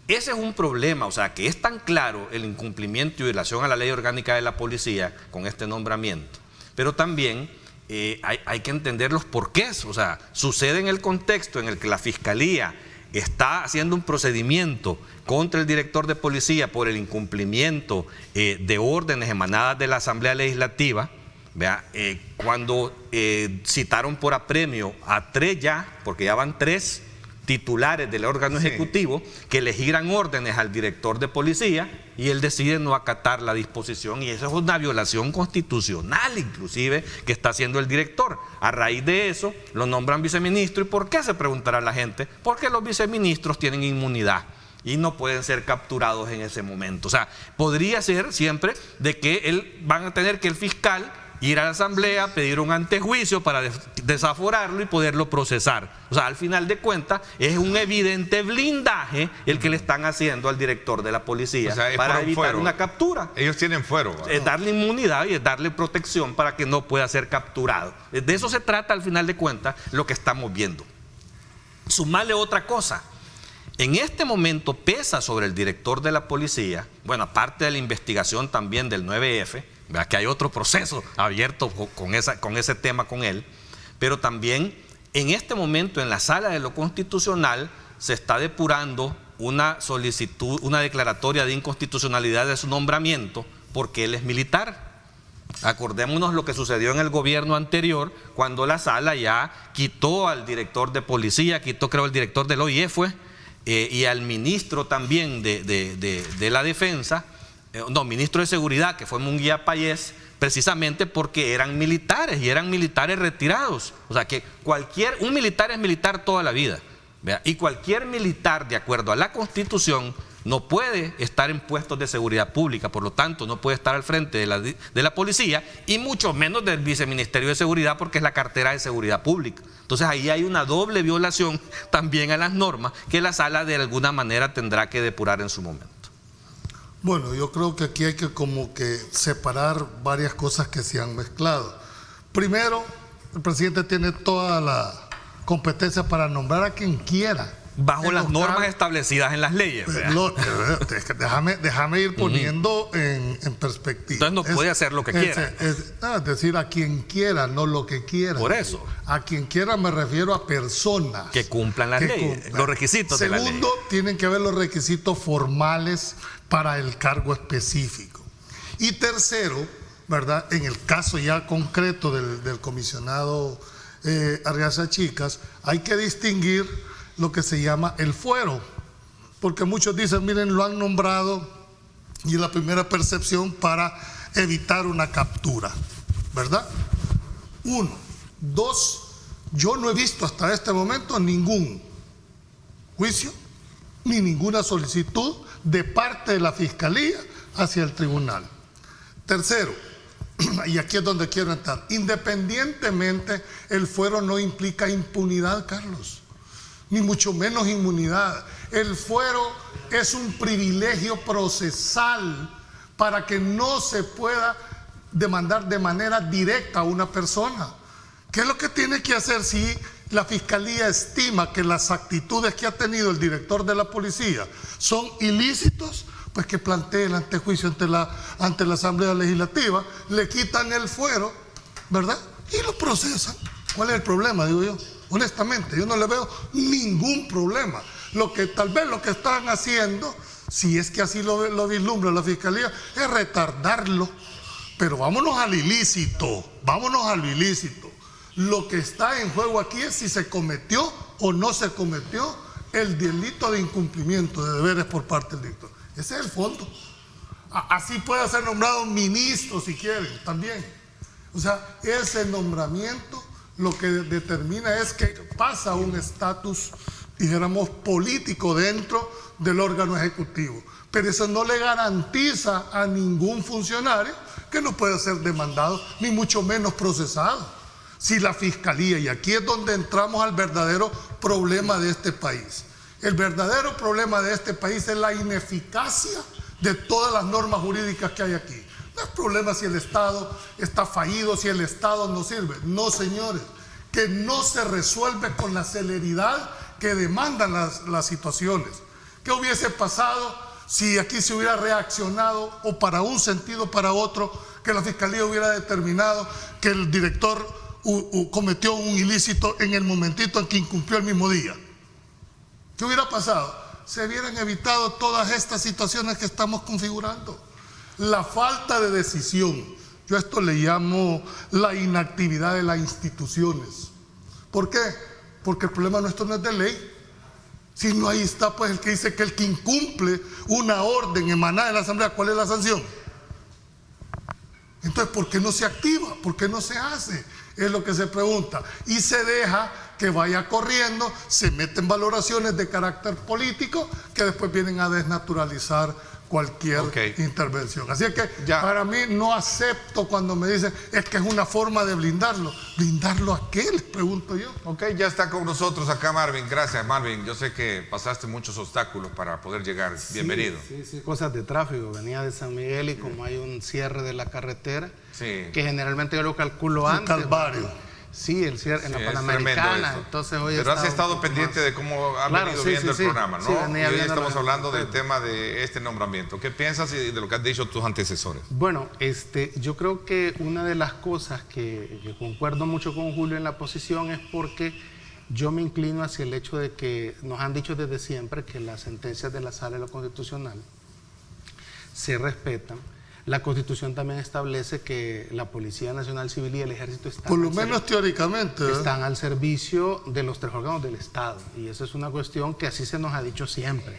ese es un problema, o sea, que es tan claro el incumplimiento y violación a la ley orgánica de la policía con este nombramiento. Pero también hay que entender los porqués, o sea, sucede en el contexto en el que la Fiscalía está haciendo un procedimiento contra el director de policía por el incumplimiento de órdenes emanadas de la Asamblea Legislativa, Vea, cuando citaron por apremio a 3 ya, porque ya van 3 titulares del órgano ejecutivo, que le giran órdenes al director de policía y él decide no acatar la disposición, y eso es una violación constitucional inclusive que está haciendo el director. A raíz de eso lo nombran viceministro. ¿Y por qué? Se preguntará la gente. Porque los viceministros tienen inmunidad y no pueden ser capturados en ese momento. O sea, podría ser siempre de que van a tener que el fiscal ir a la asamblea, pedir un antejuicio para desaforarlo y poderlo procesar. O sea, al final de cuentas es un evidente blindaje el que le están haciendo al director de la policía, o sea, para evitar una captura. Ellos tienen fuero, ¿no? Es darle inmunidad y es darle protección para que no pueda ser capturado. De eso se trata al final de cuentas lo que estamos viendo. Sumarle otra cosa. En este momento pesa sobre el director de la policía, bueno, aparte de la investigación también del 9F, ¿verdad? Que hay otro proceso abierto con ese tema con él, pero también en este momento en la sala de lo constitucional se está depurando una solicitud, una declaratoria de inconstitucionalidad de su nombramiento porque él es militar. Acordémonos lo que sucedió en el gobierno anterior, cuando la sala ya quitó al director de policía, quitó creo el director del OIE y al ministro también de la defensa, ministro de seguridad, que fue Munguía Payés, precisamente porque eran militares y eran militares retirados. O sea que un militar es militar toda la vida, ¿vea? Y cualquier militar, de acuerdo a la Constitución, no puede estar en puestos de seguridad pública, por lo tanto no puede estar al frente de la policía y mucho menos del viceministerio de seguridad, porque es la cartera de seguridad pública. Entonces ahí hay una doble violación también a las normas que la sala de alguna manera tendrá que depurar en su momento. Bueno, yo creo que aquí hay que como que separar varias cosas que se han mezclado. Primero, el presidente tiene toda la competencia para nombrar a quien quiera. Bajo las normas establecidas en las leyes. Déjame ir poniendo en perspectiva. Entonces no puede hacer lo que quiera. Es decir, a quien quiera, no lo que quiera. Por eso. A quien quiera me refiero a personas. Que cumplan las leyes, los requisitos de la ley. Segundo, tienen que haber los requisitos formales para el cargo específico. Y tercero, ¿verdad? En el caso ya concreto del comisionado Arriaza Chicas, hay que distinguir lo que se llama el fuero, porque muchos dicen, miren, lo han nombrado y es la primera percepción para evitar una captura, ¿verdad? 1. 2, yo no he visto hasta este momento ningún juicio ni ninguna solicitud de parte de la Fiscalía hacia el tribunal. Tercero, y aquí es donde quiero entrar, independientemente, el fuero no implica impunidad, Carlos, ni mucho menos inmunidad. El fuero es un privilegio procesal para que no se pueda demandar de manera directa a una persona. ¿Qué es lo que tiene que hacer si la Fiscalía estima que las actitudes que ha tenido el director de la policía son ilícitos? Pues que plantee el antejuicio ante la Asamblea Legislativa, le quitan el fuero, ¿verdad? Y lo procesan. ¿Cuál es el problema, digo yo? Honestamente, yo no le veo ningún problema. Tal vez lo que están haciendo, si es que así lo vislumbra la Fiscalía, es retardarlo. Pero vámonos al ilícito, Lo que está en juego aquí es si se cometió o no se cometió el delito de incumplimiento de deberes por parte del director. Ese es el fondo. Así puede ser nombrado ministro si quieren, también. O sea, ese nombramiento lo que determina es que pasa un estatus, dijéramos, político dentro del órgano ejecutivo. Pero eso no le garantiza a ningún funcionario que no pueda ser demandado, ni mucho menos procesado. Si la Fiscalía, y aquí es donde entramos al verdadero problema de este país. El verdadero problema de este país es la ineficacia de todas las normas jurídicas que hay aquí. No es problema si el Estado está fallido, si el Estado no sirve. No, señores, que no se resuelve con la celeridad que demandan las situaciones. ¿Qué hubiese pasado si aquí se hubiera reaccionado o para un sentido o para otro, que la Fiscalía hubiera determinado que el director cometió un ilícito en el momentito en que incumplió el mismo día? ¿Qué hubiera pasado? Se hubieran evitado todas estas situaciones que estamos configurando. La falta de decisión Yo a esto le llamo la inactividad de las instituciones. ¿Por qué? Porque el problema nuestro no es de ley. Si no, ahí está pues el que dice que el que incumple una orden emanada de la Asamblea, ¿cuál es la sanción? Entonces, ¿por qué no se activa? ¿Por qué no se hace? Es lo que se pregunta. Y se deja que vaya corriendo, se meten valoraciones de carácter político que después vienen a desnaturalizar cualquier intervención. Así es que para mí no acepto cuando me dicen es que es una forma de blindarlo. ¿Blindarlo a qué? Les pregunto yo. Ok, ya está con nosotros acá Marvin. Gracias, Marvin. Yo sé que pasaste muchos obstáculos para poder llegar. Bienvenido. Sí, cosas de tráfico. Venía de San Miguel y como hay un cierre de la carretera, que generalmente yo lo calculo antes. Calvario. Sí, el cierre en la Panamericana. Entonces hoy pero has estado pendiente de cómo ha venido viendo el programa, ¿no? Sí, y hoy estamos hablando del tema de este nombramiento. ¿Qué piensas de lo que han dicho tus antecesores? Bueno, yo creo que una de las cosas que concuerdo mucho con Julio en la posición es porque yo me inclino hacia el hecho de que nos han dicho desde siempre que las sentencias de la Sala de lo Constitucional se respetan. La Constitución también establece que la Policía Nacional Civil y el Ejército están, por lo menos teóricamente, están al servicio de los tres órganos del Estado. Y esa es una cuestión que así se nos ha dicho siempre.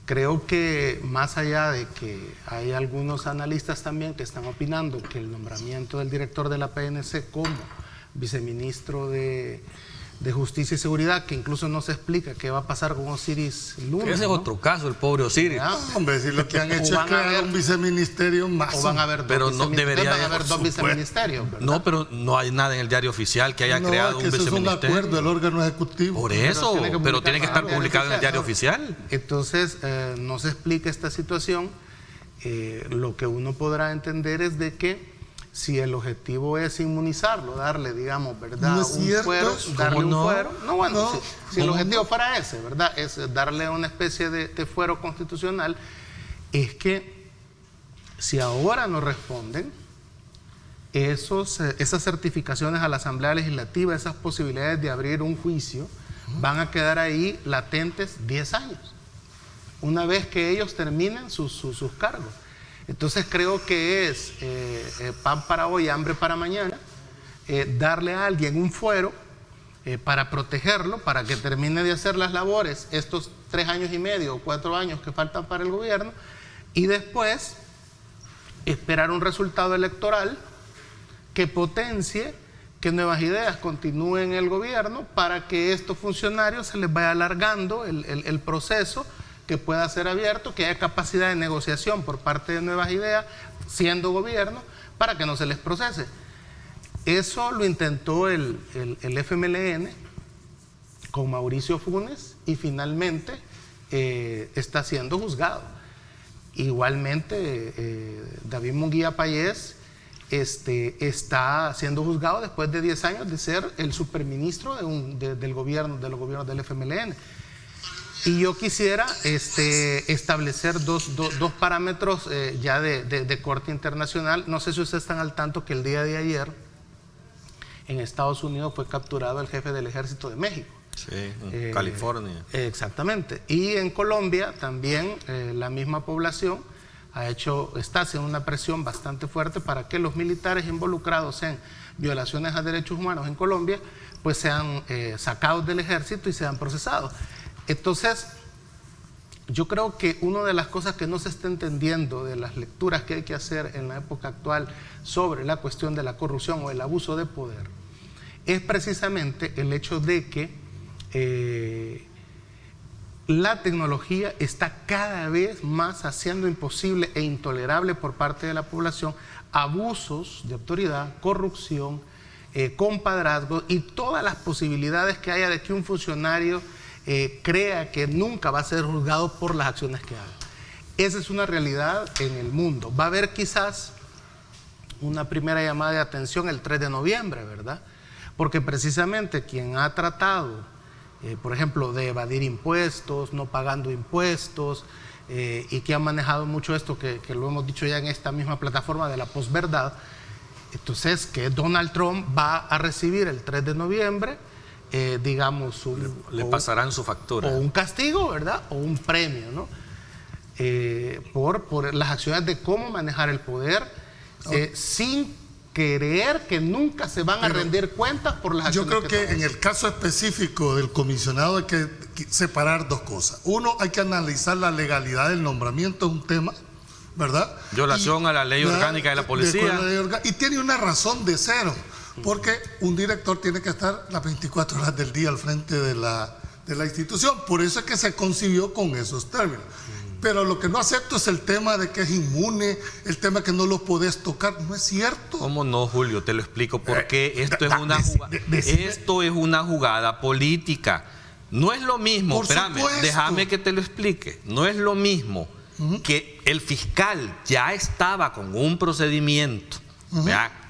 Creo que más allá de que hay algunos analistas también que están opinando que el nombramiento del director de la PNC como viceministro de Justicia y Seguridad, que incluso no se explica qué va a pasar con Osiris Luna. Ese es otro caso, el pobre Osiris. Hombre, si lo que han hecho es crear un viceministerio más. O van a haber dos viceministerios. ¿Verdad? No, pero no hay nada en el diario oficial que haya creado un viceministerio. Eso es un acuerdo del órgano ejecutivo. Por eso, pero tiene que estar publicado en el diario oficial. Entonces, no se explica esta situación. Lo que uno podrá entender es de que si el objetivo es inmunizarlo, darle, digamos, ¿verdad? No es cierto, fuero, darle un fuero. No, bueno, no, si el objetivo fuera ese, ¿verdad? Es darle una especie de fuero constitucional, es que si ahora no responden, esas certificaciones a la Asamblea Legislativa, esas posibilidades de abrir un juicio, van a quedar ahí latentes 10 años, una vez que ellos terminen sus cargos. Entonces creo que es pan para hoy, hambre para mañana, darle a alguien un fuero para protegerlo, para que termine de hacer las labores estos 3 años y medio o 4 años que faltan para el gobierno, y después esperar un resultado electoral que potencie que Nuevas Ideas continúe en el gobierno para que estos funcionarios se les vaya alargando el proceso, que pueda ser abierto, que haya capacidad de negociación por parte de Nuevas Ideas, siendo gobierno, para que no se les procese. Eso lo intentó el FMLN con Mauricio Funes y finalmente está siendo juzgado. Igualmente, David Munguía Payés está siendo juzgado después de 10 años de ser el superministro del gobierno del FMLN. Y yo quisiera establecer dos parámetros ya de corte internacional. No sé si ustedes están al tanto que el día de ayer en Estados Unidos fue capturado el jefe del Ejército de México. Sí, en California. Exactamente. Y en Colombia también la misma población está haciendo una presión bastante fuerte para que los militares involucrados en violaciones a derechos humanos en Colombia pues sean sacados del ejército y sean procesados. Entonces, yo creo que una de las cosas que no se está entendiendo de las lecturas que hay que hacer en la época actual sobre la cuestión de la corrupción o el abuso de poder es precisamente el hecho de que la tecnología está cada vez más haciendo imposible e intolerable por parte de la población abusos de autoridad, corrupción, compadrazgo y todas las posibilidades que haya de que un funcionario crea que nunca va a ser juzgado por las acciones que haga. Esa es una realidad en el mundo. Va a haber quizás una primera llamada de atención el 3 de noviembre, ¿verdad? Porque precisamente quien ha tratado, por ejemplo, de evadir impuestos, no pagando impuestos, y que ha manejado mucho esto, que lo hemos dicho ya en esta misma plataforma de la posverdad, entonces que Donald Trump va a recibir el 3 de noviembre digamos, le pasarán su factura. O un castigo, ¿verdad? O un premio, ¿no? Por las acciones de cómo manejar el poder sin creer que nunca se van a rendir cuentas por las acciones. Yo creo que en el caso específico del comisionado hay que separar dos cosas. Uno, hay que analizar la legalidad del nombramiento, es un tema, ¿verdad? Violación a la ley orgánica de la policía. Y tiene una razón de cero, porque un director tiene que estar las 24 horas del día al frente de la institución. Por eso es que se concibió con esos términos. Pero lo que no acepto es el tema de que es inmune, el tema que no lo podés tocar. No es cierto. ¿Cómo no, Julio? Te lo explico porque esto es una jugada política. No es lo mismo, espérame, déjame que te lo explique. No es lo mismo que el fiscal ya estaba con un procedimiento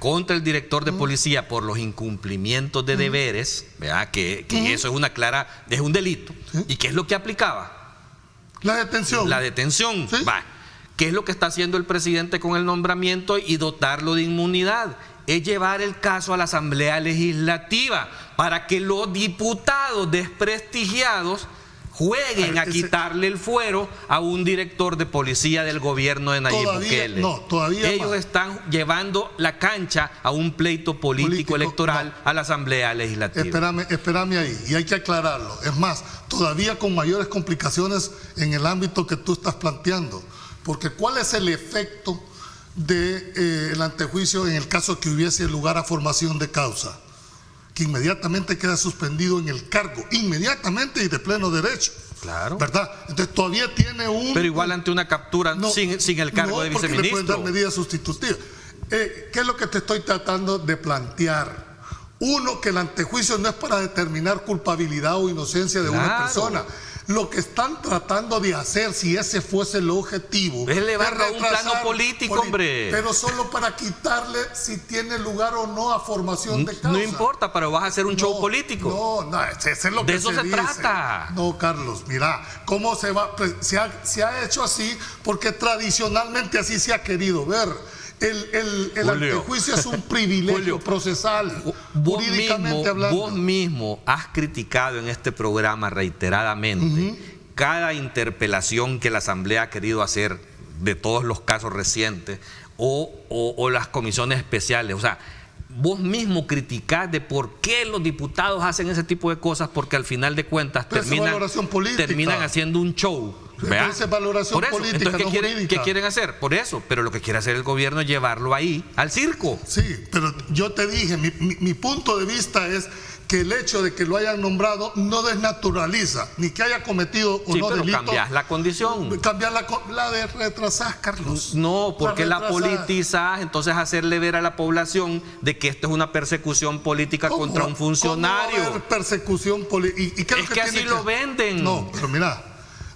contra el director de policía por los incumplimientos de deberes, que eso es un delito. ¿Y qué es lo que aplicaba? La detención. La detención. ¿Sí? ¿Qué es lo que está haciendo el presidente con el nombramiento y dotarlo de inmunidad? Es llevar el caso a la Asamblea Legislativa para que los diputados desprestigiados jueguen a quitarle el fuero a un director de policía del gobierno de Nayib Bukele. Ellos están llevando la cancha a un pleito político electoral a la Asamblea Legislativa. Espérame ahí, y hay que aclararlo. Es más, todavía con mayores complicaciones en el ámbito que tú estás planteando. Porque ¿cuál es el efecto del antejuicio en el caso que hubiese lugar a formación de causa? Que inmediatamente queda suspendido en el cargo, inmediatamente y de pleno derecho. Claro. ¿Verdad? Entonces todavía tiene Pero igual ante una captura sin el cargo de viceministro. Le pueden dar medidas sustitutivas. ¿Qué es lo que te estoy tratando de plantear? Uno, que el antejuicio no es para determinar culpabilidad o inocencia de una persona. Lo que están tratando de hacer, si ese fuese el objetivo, es elevarlo a un plano político, hombre. Pero solo para quitarle si tiene lugar o no a formación de causa. No importa, pero vas a hacer un show político. No, ese es lo que de eso se trata. No, Carlos, mira, cómo se va, se ha hecho así, porque tradicionalmente así se ha querido ver. El antejuicio es un privilegio procesal, jurídicamente hablando. Vos mismo has criticado en este programa reiteradamente cada interpelación que la Asamblea ha querido hacer de todos los casos recientes o las comisiones especiales. O sea, vos mismo criticás de por qué los diputados hacen ese tipo de cosas, porque al final de cuentas terminan haciendo un show. Esa es valoración política. Entonces, ¿qué quieren hacer? Por eso, pero lo que quiere hacer el gobierno es llevarlo ahí, al circo. Sí, pero yo te dije, mi punto de vista es que el hecho de que lo hayan nombrado no desnaturaliza, ni que haya cometido o no delito. Cambias la condición. Cambiar la de retrasar, Carlos. No, porque la politizas, entonces hacerle ver a la población de que esto es una persecución política contra un funcionario. ¿Cómo va a haber persecución política? Es que así lo venden. No, pero mira,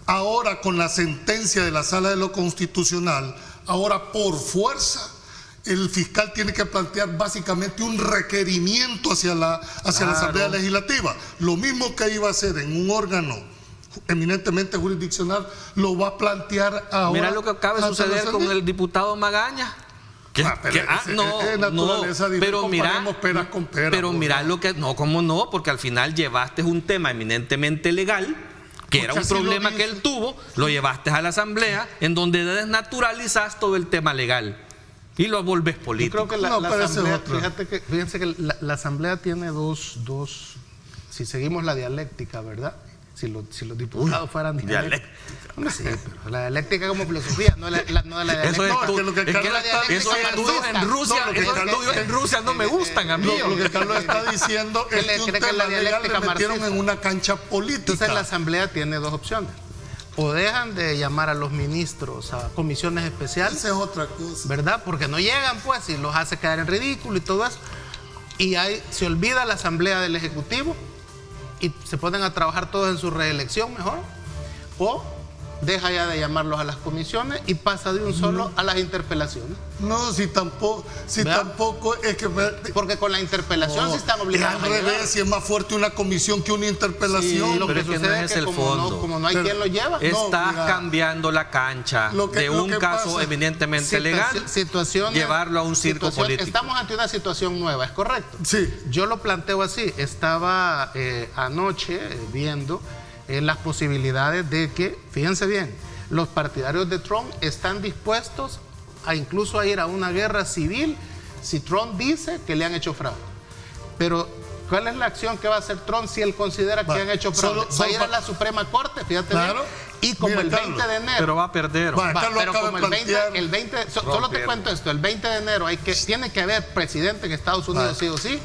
ahora con la sentencia de la Sala de lo Constitucional, ahora por fuerza, el fiscal tiene que plantear básicamente un requerimiento hacia la Asamblea Legislativa. Lo mismo que iba a hacer en un órgano eminentemente jurisdiccional, lo va a plantear ahora. Mira lo que acaba de suceder con el diputado Magaña. Pero mira lo que... No, ¿cómo no? Porque al final llevaste un tema eminentemente legal, que era un problema que él tuvo, lo llevaste a la Asamblea, en donde desnaturalizas todo el tema legal y lo volvés político. Yo creo que la Asamblea, fíjense que la Asamblea tiene dos, si seguimos la dialéctica, ¿verdad? Si los diputados fueran dialécticos. Sí, pero la dialéctica como filosofía, no la dialéctica. Esos estudios en Rusia no me gustan a mí. Lo que Carlos está diciendo es que un tema legal le metieron en una cancha política. Entonces la Asamblea tiene dos opciones. O dejan de llamar a los ministros a comisiones especiales. Esa es otra cosa. ¿Verdad? Porque no llegan, pues, y los hace caer en ridículo y todo eso. Y ahí se olvida la Asamblea del Ejecutivo y se ponen a trabajar todos en su reelección mejor. O deja ya de llamarlos a las comisiones y pasa de un solo a las interpelaciones. No, si tampoco es que... Porque con la interpelación sí están obligados. Es al revés, si es más fuerte una comisión que una interpelación. Sí, lo que sucede es que como no hay quien lo lleva. Estás cambiando la cancha de un caso eminentemente legal, llevarlo a un circo político. Estamos ante una situación nueva, ¿es correcto? Sí. Yo lo planteo así. Estaba anoche viendo las posibilidades de que, fíjense bien, los partidarios de Trump están dispuestos incluso a ir a una guerra civil si Trump dice que le han hecho fraude. Pero ¿cuál es la acción que va a hacer Trump si él considera que han hecho fraude? Va a ir a la Suprema Corte, fíjate bien, y como el 20 de enero. Pero va a perder. Pero como el 20 solo te cuento esto, el 20 de enero tiene que haber presidente en Estados Unidos sí o sí,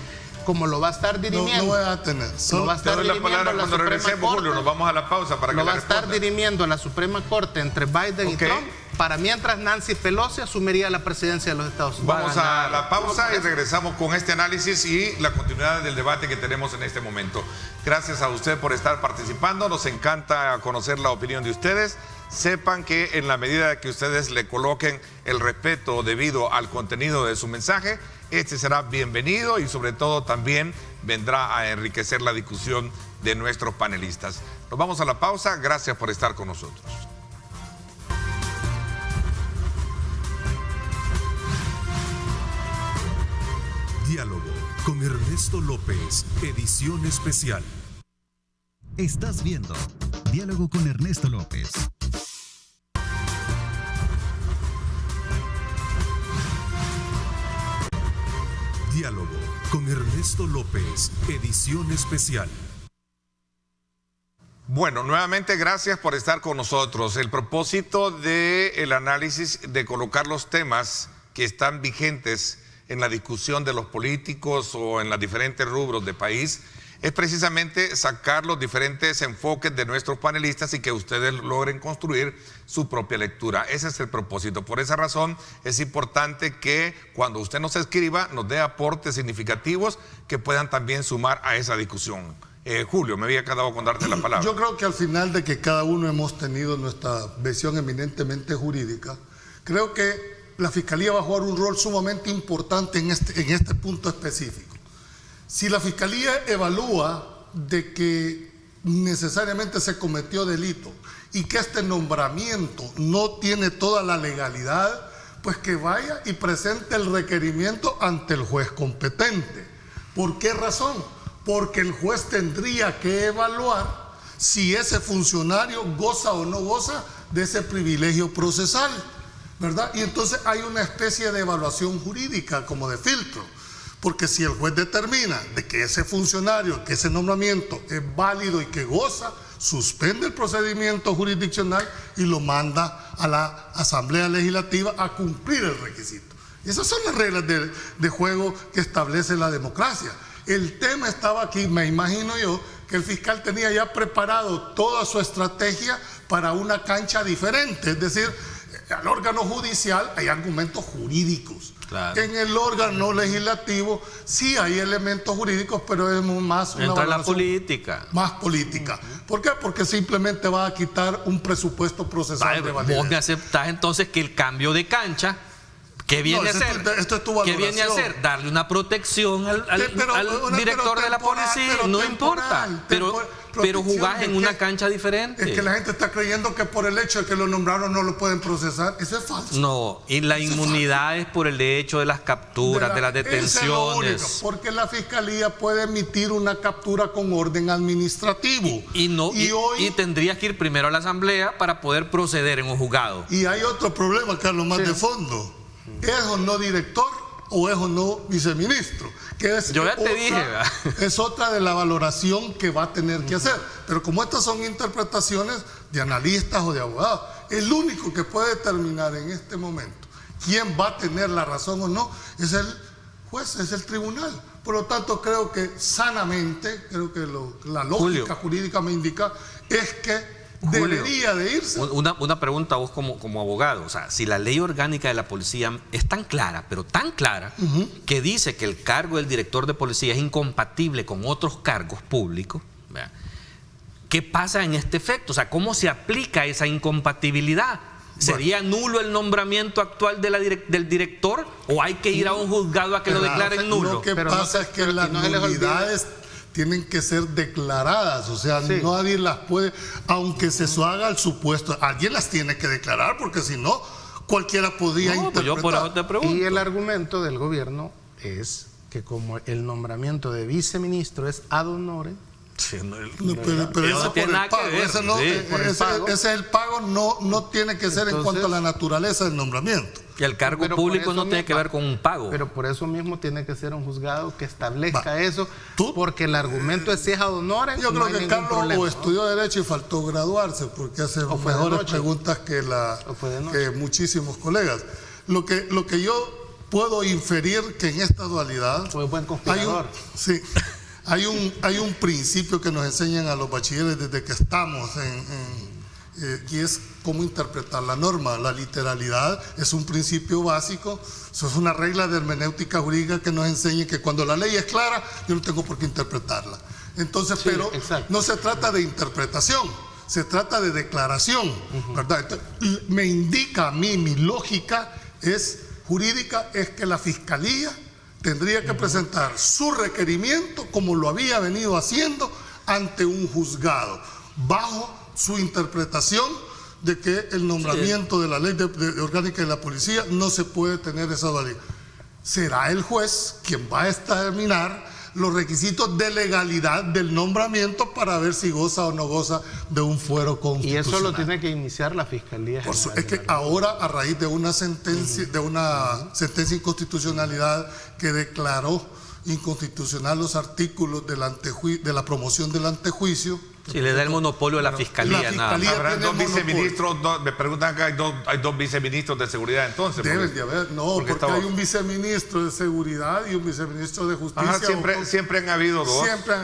como lo va a estar dirimiendo. No voy a tener. Lo va a estar dirimiendo la palabra cuando regresemos, Julio, nos vamos a la pausa para que lo va a estar dirimiendo la Suprema Corte entre Biden y Trump, para mientras Nancy Pelosi asumiría la presidencia de los Estados Unidos. Vamos a la pausa y regresamos con este análisis y la continuidad del debate que tenemos en este momento. Gracias a usted por estar participando, nos encanta conocer la opinión de ustedes. Sepan que en la medida que ustedes le coloquen el respeto debido al contenido de su mensaje, este será bienvenido y sobre todo también vendrá a enriquecer la discusión de nuestros panelistas. Nos vamos a la pausa, gracias por estar con nosotros. Diálogo con Ernesto López, edición especial. Estás viendo Diálogo con Ernesto López. Diálogo con Ernesto López, edición especial. Bueno, nuevamente gracias por estar con nosotros. El propósito del análisis de colocar los temas que están vigentes en la discusión de los políticos o en los diferentes rubros del país es precisamente sacar los diferentes enfoques de nuestros panelistas y que ustedes logren construir su propia lectura. Ese es el propósito. Por esa razón es importante que cuando usted nos escriba nos dé aportes significativos que puedan también sumar a esa discusión. Julio, me había quedado con darte la palabra. Yo creo que al final de que cada uno hemos tenido nuestra visión eminentemente jurídica, creo que la Fiscalía va a jugar un rol sumamente importante en este punto específico. Si la Fiscalía evalúa de que necesariamente se cometió delito y que este nombramiento no tiene toda la legalidad, pues que vaya y presente el requerimiento ante el juez competente. ¿Por qué razón? Porque el juez tendría que evaluar si ese funcionario goza o no goza de ese privilegio procesal, ¿verdad? Y entonces hay una especie de evaluación jurídica como de filtro. Porque si el juez determina de que ese funcionario, que ese nombramiento es válido y que goza, suspende el procedimiento jurisdiccional y lo manda a la Asamblea Legislativa a cumplir el requisito. Y esas son las reglas de juego que establece la democracia. El tema estaba aquí, me imagino yo, que el fiscal tenía ya preparado toda su estrategia para una cancha diferente. Es decir, al órgano judicial hay argumentos jurídicos. Claro. En el órgano legislativo sí hay elementos jurídicos, pero es más una entra la política. Más política. ¿Por qué? Porque simplemente va a quitar un presupuesto procesal de validez. Vos me aceptás entonces que el cambio de cancha, ¿qué viene a hacer? Esto es tu valoración. ¿Qué viene a hacer? Darle una protección al director de la policía. No importa. Pero jugás en una cancha diferente. Es que la gente está creyendo que por el hecho de que lo nombraron no lo pueden procesar. Eso es falso. No, y la inmunidad es por el hecho de las capturas, de las detenciones. Es lo único, porque la Fiscalía puede emitir una captura con orden administrativo. Y tendrías que ir primero a la Asamblea para poder proceder en un juzgado. Y hay otro problema, Carlos, más de fondo. ¿Es o no director o es o no viceministro? Yo ya te dije, ¿verdad? Es otra de la valoración que va a tener que hacer. Pero como estas son interpretaciones de analistas o de abogados, el único que puede determinar en este momento quién va a tener la razón o no es el juez, es el tribunal. Por lo tanto, creo que sanamente, creo que la lógica jurídica me indica es que debería de irse. Una pregunta a vos como abogado. O sea, si la ley orgánica de la policía es tan clara, pero tan clara, que dice que el cargo del director de policía es incompatible con otros cargos públicos, ¿verdad? ¿Qué pasa en este efecto? O sea, ¿cómo se aplica esa incompatibilidad? ¿Sería nulo el nombramiento actual del director o hay que ir a un juzgado a que lo declaren nulo? Lo que pasa es que las nulidades tienen que ser declaradas, o sea, nadie las puede, aunque se haga el supuesto, alguien las tiene que declarar, porque si no, cualquiera podía interpretar. Yo por eso te pregunto. Y el argumento del gobierno es que como el nombramiento de viceministro es ad honorem, pero eso por el pago, ese es el pago, no tiene que ser en cuanto a la naturaleza del nombramiento. Y el cargo Pero público por eso no tiene que ver con un pago. Pero por eso mismo tiene que ser un juzgado que establezca eso, ¿Tú? porque el argumento es si es ad honorem. Yo no creo hay que ningún Carlos problema, o ¿no? estudió Derecho y faltó graduarse, porque hace O fue de mejores noche. preguntas O fue de noche. que muchísimos colegas. Lo que yo puedo inferir que en esta dualidad Fue buen conspirador. hay un principio que nos enseñan a los bachilleres desde que estamos y es cómo interpretar la norma. La literalidad es un principio básico, eso es una regla de hermenéutica jurídica que nos enseña que cuando la ley es clara, yo no tengo por qué interpretarla. Entonces, Sí, pero exacto. no se trata de interpretación, se trata de declaración, ¿verdad? Entonces, me indica a mí, mi lógica jurídica es que la Fiscalía tendría que presentar su requerimiento como lo había venido haciendo ante un juzgado, bajo su interpretación de que el nombramiento de la ley de orgánica de la policía no se puede tener esa dualidad. Será el juez quien va a determinar los requisitos de legalidad del nombramiento para ver si goza o no goza de un fuero Y constitucional. eso lo tiene que iniciar la Fiscalía Es General que de la ahora, a raíz de una sentencia, de sentencia de inconstitucionalidad que declaró inconstitucional los artículos de la promoción del antejuicio. Si le da el monopolio a la Fiscalía, nada más. Habrán tiene dos monopolio. viceministros, me preguntan acá, hay dos viceministros de seguridad entonces. Deben porque- de haber, no, porque porque estaba- hay un viceministro de seguridad y un viceministro de justicia. Ajá, siempre han habido dos. Siempre,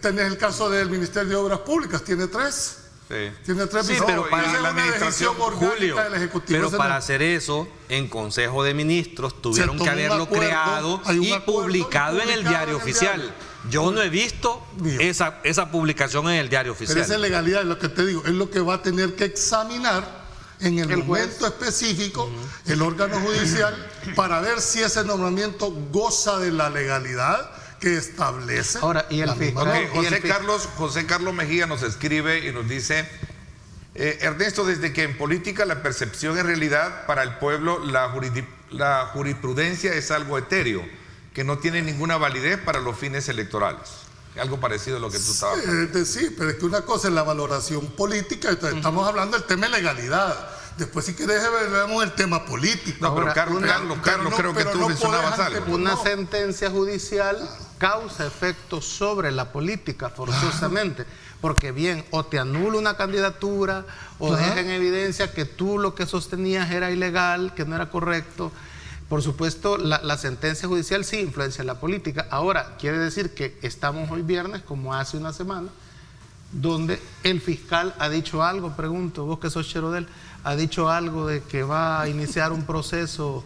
tenés el caso del Ministerio de Obras Públicas, tiene tres. Sí. Tiene tres Sí, viceministros. pero para Esa es la una administración, decisión orgánica Julio, del Ejecutivo. pero Ese para no- hacer eso, en Consejo de Ministros tuvieron tomó que un haberlo acuerdo, creado hay un y acuerdo publicado en el publicado diario en el oficial. diario. Yo no he visto Mío. esa publicación en el diario Pero esa oficial. legalidad, es lo que te digo, es lo que va a tener que examinar en el El juez. momento específico el órgano judicial para ver si ese nombramiento goza de la legalidad que establece. Ahora, y el la misma fiscal- norma. José Carlos Mejía nos escribe y nos dice: Ernesto, desde que en política la percepción es realidad, para el pueblo la jurisprudencia es algo etéreo, que no tiene ninguna validez para los fines electorales. Algo parecido a lo que tú estabas hablando. Sí, pero es que una cosa es la valoración política, entonces estamos hablando del tema de legalidad. Después, si querés, vemos el tema político. No, pero Ahora, Carlos, creo que pero tú no mencionabas podés algo. Una No. sentencia judicial causa efectos sobre la política forzosamente, porque bien, o te anula una candidatura, o Ajá. deja en evidencia que tú lo que sostenías era ilegal, que no era correcto. Por supuesto, la sentencia judicial sí influencia en la política. Ahora, quiere decir que estamos hoy viernes, como hace una semana, donde el fiscal ha dicho algo, pregunto, vos que sos chero de él, ha dicho algo de que va a iniciar un proceso.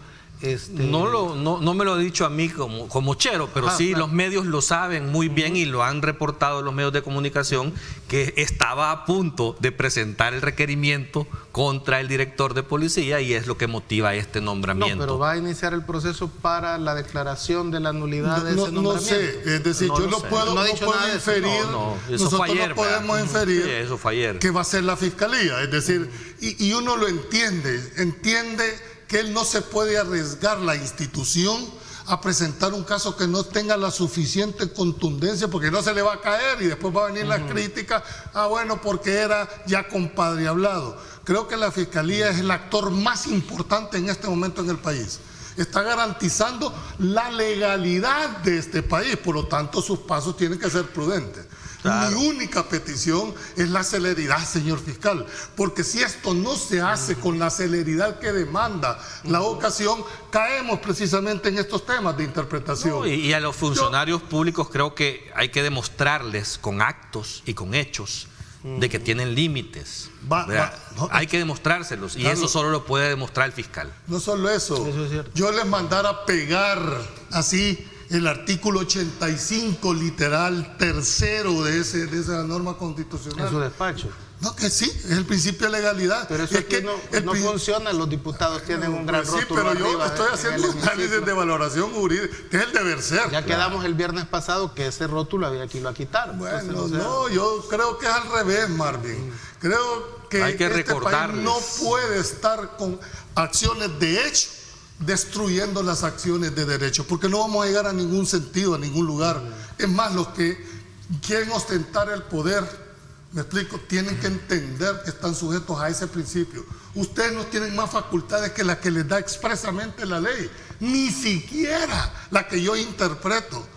No me lo ha dicho a mí como chero, pero sí claro. los medios lo saben muy bien y lo han reportado los medios de comunicación, que estaba a punto de presentar el requerimiento contra el director de policía y es lo que motiva este No, nombramiento. pero va a iniciar el proceso para la declaración de la nulidad de ese No nombramiento. sé, es decir, No yo lo no sé. puedo, No ha no dicho puedo nada de eso. inferir, No, eso nosotros fue ayer, no podemos ¿verdad? inferir Sí, eso fue ayer. que va a ser la fiscalía, es decir, y uno lo entiende que él no se puede arriesgar la institución a presentar un caso que no tenga la suficiente contundencia, porque no se le va a caer y después va a venir la crítica, bueno, porque era ya compadre hablado. Creo que la Fiscalía es el actor más importante en este momento en el país. Está garantizando la legalidad de este país, por lo tanto sus pasos tienen que ser prudentes. Claro. Mi única petición es la celeridad, señor fiscal, porque si esto no se hace con la celeridad que demanda la ocasión, caemos precisamente en estos temas de interpretación. No, y a los funcionarios públicos creo que hay que demostrarles con actos y con hechos de que tienen límites. Hay que demostrárselos y Carlos, eso solo lo puede demostrar el fiscal. No solo eso, Eso es cierto. yo les mandara pegar así el artículo 85 literal tercero de esa norma constitucional. En su despacho. No, que sí, es el principio de legalidad. Pero eso es aquí no funciona, los diputados tienen un gran Sí, rótulo pero yo arriba estoy en haciendo el un análisis hemiciclo. de valoración jurídica, que es el deber ser. Ya quedamos el viernes pasado que ese rótulo había que irlo a quitar. Bueno, Entonces, o sea, no, yo creo que es al revés, Marvin. Creo que Hay que este recordarles. país no puede estar con acciones de hecho destruyendo las acciones de derecho, porque no vamos a llegar a ningún sentido, a ningún lugar. Es más, los que quieren ostentar el poder Me explico, tienen que entender que están sujetos a ese principio. Ustedes no tienen más facultades que las que les da expresamente la ley, ni siquiera la que yo interpreto.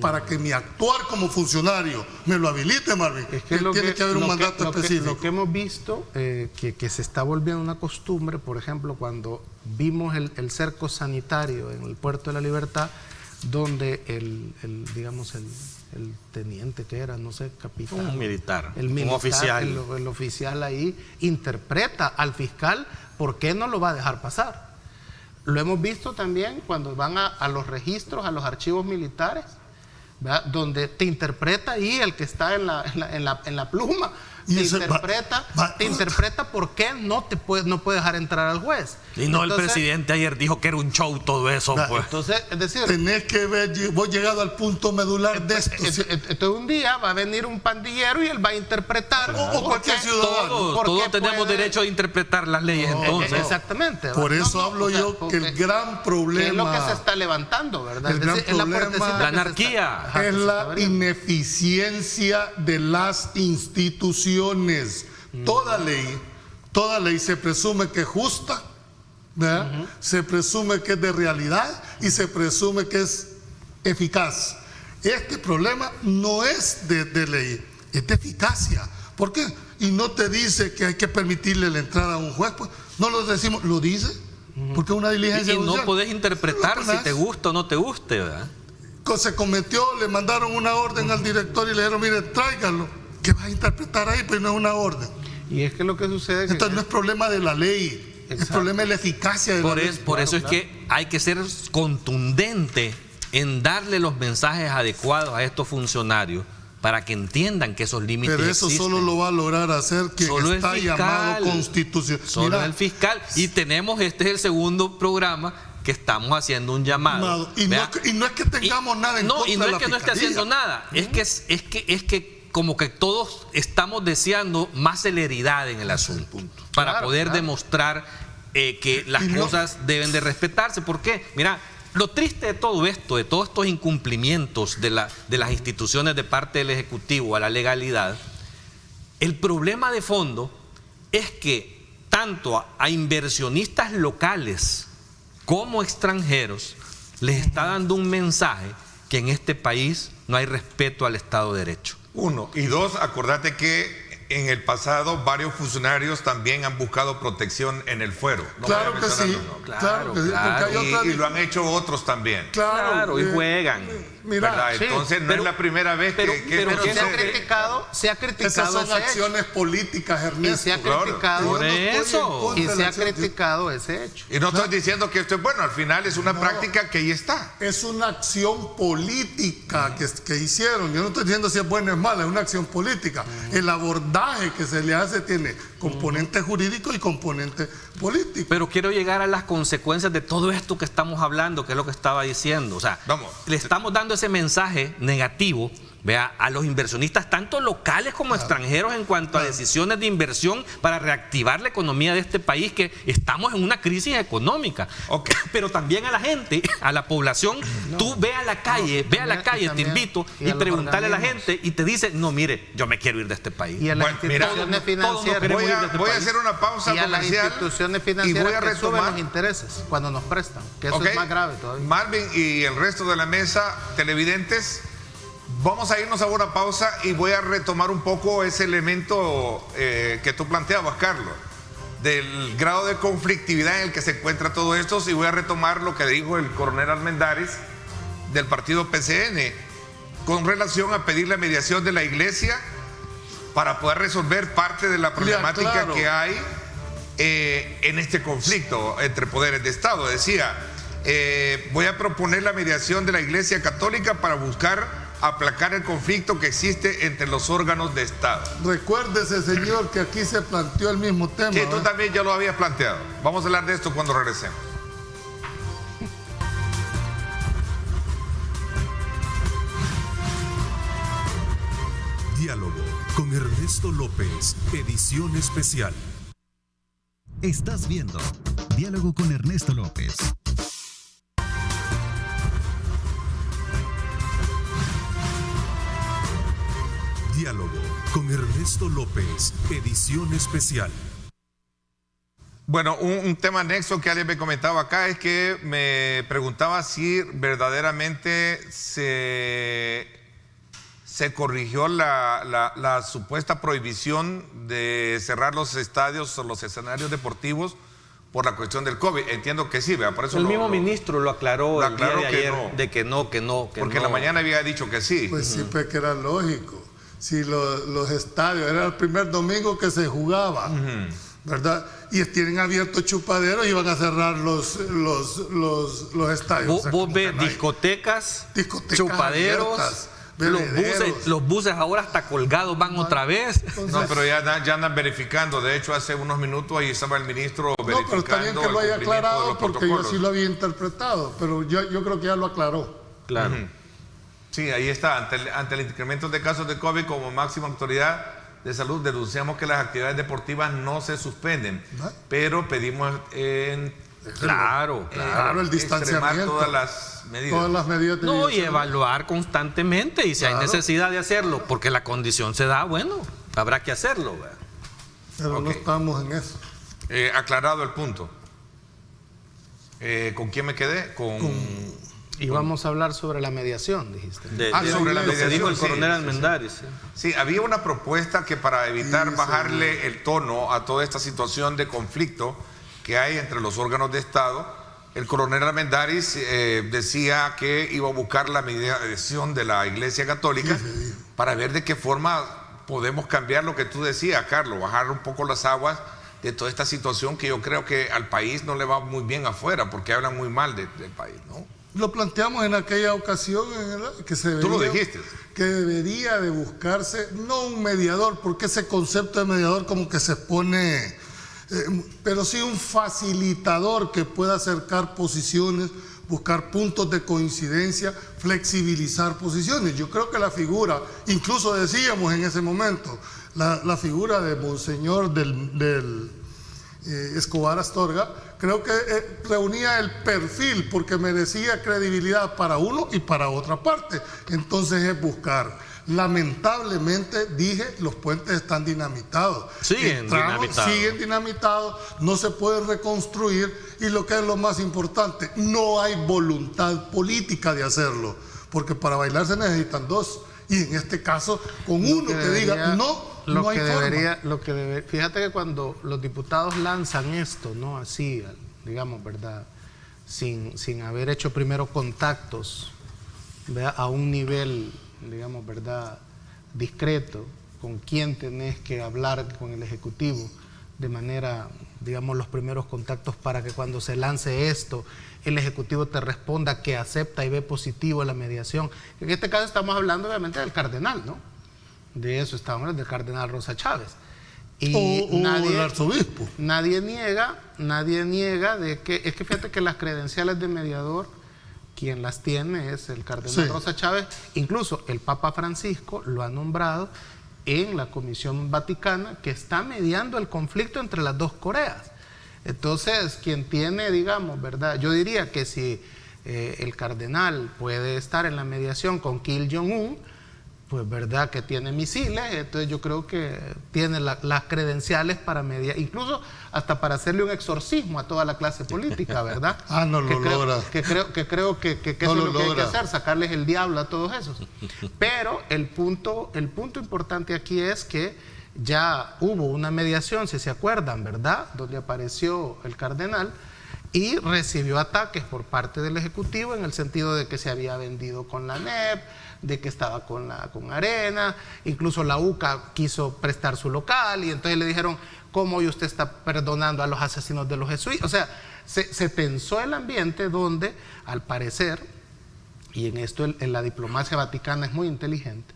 Para que mi actuar como funcionario me lo habilite, Marvin, es que tiene que haber un mandato específico. Lo que hemos visto, que se está volviendo una costumbre, por ejemplo, cuando vimos el cerco sanitario en el Puerto de la Libertad, donde el teniente que era, no sé, capitán. Un militar, Un oficial. El oficial ahí interpreta al fiscal por qué no lo va a dejar pasar. Lo hemos visto también cuando van a los registros, a los archivos militares, ¿verdad? Donde te interpreta ahí el que está en la pluma. Te interpreta por qué no puede dejar entrar al juez. Y no, entonces, el presidente ayer dijo que era un show todo eso. Pues. Entonces, es decir, tenés que ver, vos llegado al punto medular de esto. Entonces un día va a venir un pandillero y él va a interpretar. O cualquier ciudadano. Todos tenemos derecho a interpretar las leyes, entonces. Exactamente. Por eso hablo yo que el gran problema. Es lo que se está levantando, ¿verdad? El gran problema, la anarquía. Es la ineficiencia de las instituciones. Toda ley se presume que es justa, ¿verdad? Se presume que es de realidad y se presume que es eficaz. Este problema no es de ley, es de eficacia. ¿Por qué? Y no te dice que hay que permitirle la entrada a un juez, pues no lo decimos, lo dice, porque es una diligencia judicial. Y no podés interpretar si te gusta o no te guste, ¿verdad? Se cometió, le mandaron una orden al director y le dijeron, mire, tráigalo. ¿Qué vas a interpretar ahí? Pues no es una orden. Y es que lo que sucede... Entonces no es problema de la ley, es problema de la eficacia de la ley. Por eso es que hay que ser contundente en darle los mensajes adecuados a estos funcionarios para que entiendan que esos límites Pero eso existen. solo lo va a lograr hacer quien solo está llamado Constitución. Solo el fiscal. Y tenemos, este es el segundo programa que estamos haciendo un llamado. Y no es que tengamos nada en contra de la fiscalía. Y no es que no esté haciendo nada, es que como que todos estamos deseando más celeridad en el asunto para poder demostrar que las cosas deben de respetarse. ¿Por qué? Mira, lo triste de todo esto, de todos estos incumplimientos de las instituciones de parte del Ejecutivo a la legalidad, el problema de fondo es que tanto a inversionistas locales como extranjeros les está dando un mensaje que en este país no hay respeto al Estado de Derecho. Uno. Y dos, acordate que en el pasado varios funcionarios también han buscado protección en el fuero. Claro que sí. Claro. Y lo han hecho otros también. Claro, y juegan. Mira, entonces no es la primera vez que se ha criticado esas son ese acciones hecho. Políticas, Ernesto. Y se ha criticado por eso. Y se ha criticado ese hecho. Y no estoy diciendo que esto es bueno, al final es una práctica que ahí está. Es una acción política que hicieron. Yo no estoy diciendo si es buena o es mala, es una acción política. El abordaje que se le hace tiene componente jurídico y componente político. Pero quiero llegar a las consecuencias de todo esto que estamos hablando, que es lo que estaba diciendo. O sea, le estamos dando ese mensaje negativo, vea, a los inversionistas, tanto locales como extranjeros, en cuanto a decisiones de inversión para reactivar la economía de este país, que estamos en una crisis económica. Pero también a la gente, a la población, tú ve a la calle, te invito, y preguntarle a la gente, y te dice, no, mire, yo me quiero ir de este país. Y a las instituciones financieras. Voy a hacer una pausa y a comercial. las instituciones financieras y voy a que retomar suben los intereses cuando nos prestan, que eso es más grave todavía. Marvin y el resto de la mesa, televidentes, vamos a irnos a una pausa y voy a retomar un poco ese elemento que tú planteabas, Carlos, del grado de conflictividad en el que se encuentra todo esto, y voy a retomar lo que dijo el coronel Armendáriz del partido PCN con relación a pedir la mediación de la iglesia para poder resolver parte de la problemática que hay en este conflicto entre poderes de Estado. Decía, voy a proponer la mediación de la Iglesia Católica para buscar aplacar el conflicto que existe entre los órganos de Estado. Recuérdese, señor, que aquí se planteó el mismo tema. Que tú también ya lo habías planteado. Vamos a hablar de esto cuando regresemos. Diálogo con Ernesto López, edición especial. Estás viendo Diálogo con Ernesto López. Diálogo con Ernesto López, edición especial. Bueno, un tema anexo que alguien me comentaba acá es que me preguntaba si verdaderamente se corrigió la supuesta prohibición de cerrar los estadios o los escenarios deportivos por la cuestión del COVID. Entiendo que sí, ¿verdad? Por eso el mismo ministro lo aclaró el día de ayer, de que no. Porque en la mañana había dicho que sí. Pues sí, pues que era lógico. Si los estadios, era el primer domingo que se jugaba, ¿verdad? Y tienen abiertos chupaderos y van a cerrar los estadios. Vos ves discotecas, chupaderos, abiertas, los buses ahora hasta colgados van otra vez. Entonces, No, pero ya andan verificando. De hecho, hace unos minutos ahí estaba el ministro verificando. No, pero está bien que lo haya aclarado porque yo sí lo había interpretado, pero yo creo que ya lo aclaró. Claro. Sí, ahí está. Ante el incremento de casos de COVID, como máxima autoridad de salud, denunciamos que las actividades deportivas no se suspenden, pero pedimos Claro, el distanciamiento. Todas las medidas. Todas las medidas de No, y evaluar constantemente, y si hay necesidad de hacerlo, porque la condición se da, bueno, habrá que hacerlo, ¿verdad? Pero no estamos en eso. Aclarado el punto. ¿Con quién me quedé? Y vamos a hablar sobre la mediación, dijiste. Sobre la mediación. Dijo el coronel Almendares. Sí, había una propuesta que para evitar bajarle el tono a toda esta situación de conflicto que hay entre los órganos de Estado, el coronel Armendáriz decía que iba a buscar la mediación de la Iglesia Católica para ver de qué forma podemos cambiar lo que tú decías, Carlos, bajar un poco las aguas de toda esta situación que yo creo que al país no le va muy bien afuera, porque hablan muy mal del país, ¿no? Lo planteamos en aquella ocasión, que se Tú lo dijiste. Que debería de buscarse, no un mediador, porque ese concepto de mediador como que se pone... pero sí un facilitador que pueda acercar posiciones, buscar puntos de coincidencia, flexibilizar posiciones. Yo creo que la figura, incluso decíamos en ese momento, la figura de Monseñor del Escobar Astorga, creo que reunía el perfil porque merecía credibilidad para uno y para otra parte. Entonces es buscar. Lamentablemente, dije, los puentes están dinamitados. Siguen dinamitados, no se pueden reconstruir y lo que es lo más importante, no hay voluntad política de hacerlo, porque para bailar se necesitan dos y en este caso, con uno que diga no hay forma. Fíjate que cuando los diputados lanzan esto, ¿no? Así, digamos, ¿verdad? Sin haber hecho primero contactos, ¿verdad? A un nivel, digamos, ¿verdad?, discreto, con quién tenés que hablar con el Ejecutivo, de manera, digamos, los primeros contactos para que cuando se lance esto, el Ejecutivo te responda que acepta y ve positivo la mediación. En este caso estamos hablando obviamente del cardenal, ¿no? De eso estamos hablando, del cardenal Rosa Chávez. Y el arzobispo. Nadie niega de que, es que fíjate que las credenciales de mediador, quien las tiene es el cardenal Rosa Chávez. Incluso el Papa Francisco lo ha nombrado en la Comisión Vaticana que está mediando el conflicto entre las dos Coreas. Entonces, quien tiene, digamos, ¿verdad? Yo diría que si el cardenal puede estar en la mediación con Kim Jong-un, pues verdad que tiene misiles, entonces yo creo que tiene las credenciales para mediar, incluso hasta para hacerle un exorcismo a toda la clase política, ¿verdad? No lo logra. Que creo que eso es lo que hay que hacer, sacarles el diablo a todos esos. Pero el punto importante aquí es que ya hubo una mediación, si se acuerdan, ¿verdad?, donde apareció el cardenal y recibió ataques por parte del Ejecutivo en el sentido de que se había vendido con la NEP, de que estaba con Arena, incluso la UCA quiso prestar su local y entonces le dijeron, ¿cómo hoy usted está perdonando a los asesinos de los jesuitas? O sea, se tensó el ambiente donde, al parecer, y en esto en la diplomacia vaticana es muy inteligente,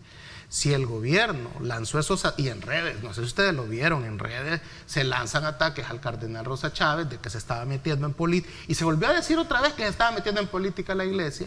si el gobierno lanzó esos, y en redes, no sé si ustedes lo vieron, en redes se lanzan ataques al cardenal Rosa Chávez de que se estaba metiendo en política, y se volvió a decir otra vez que se estaba metiendo en política la iglesia.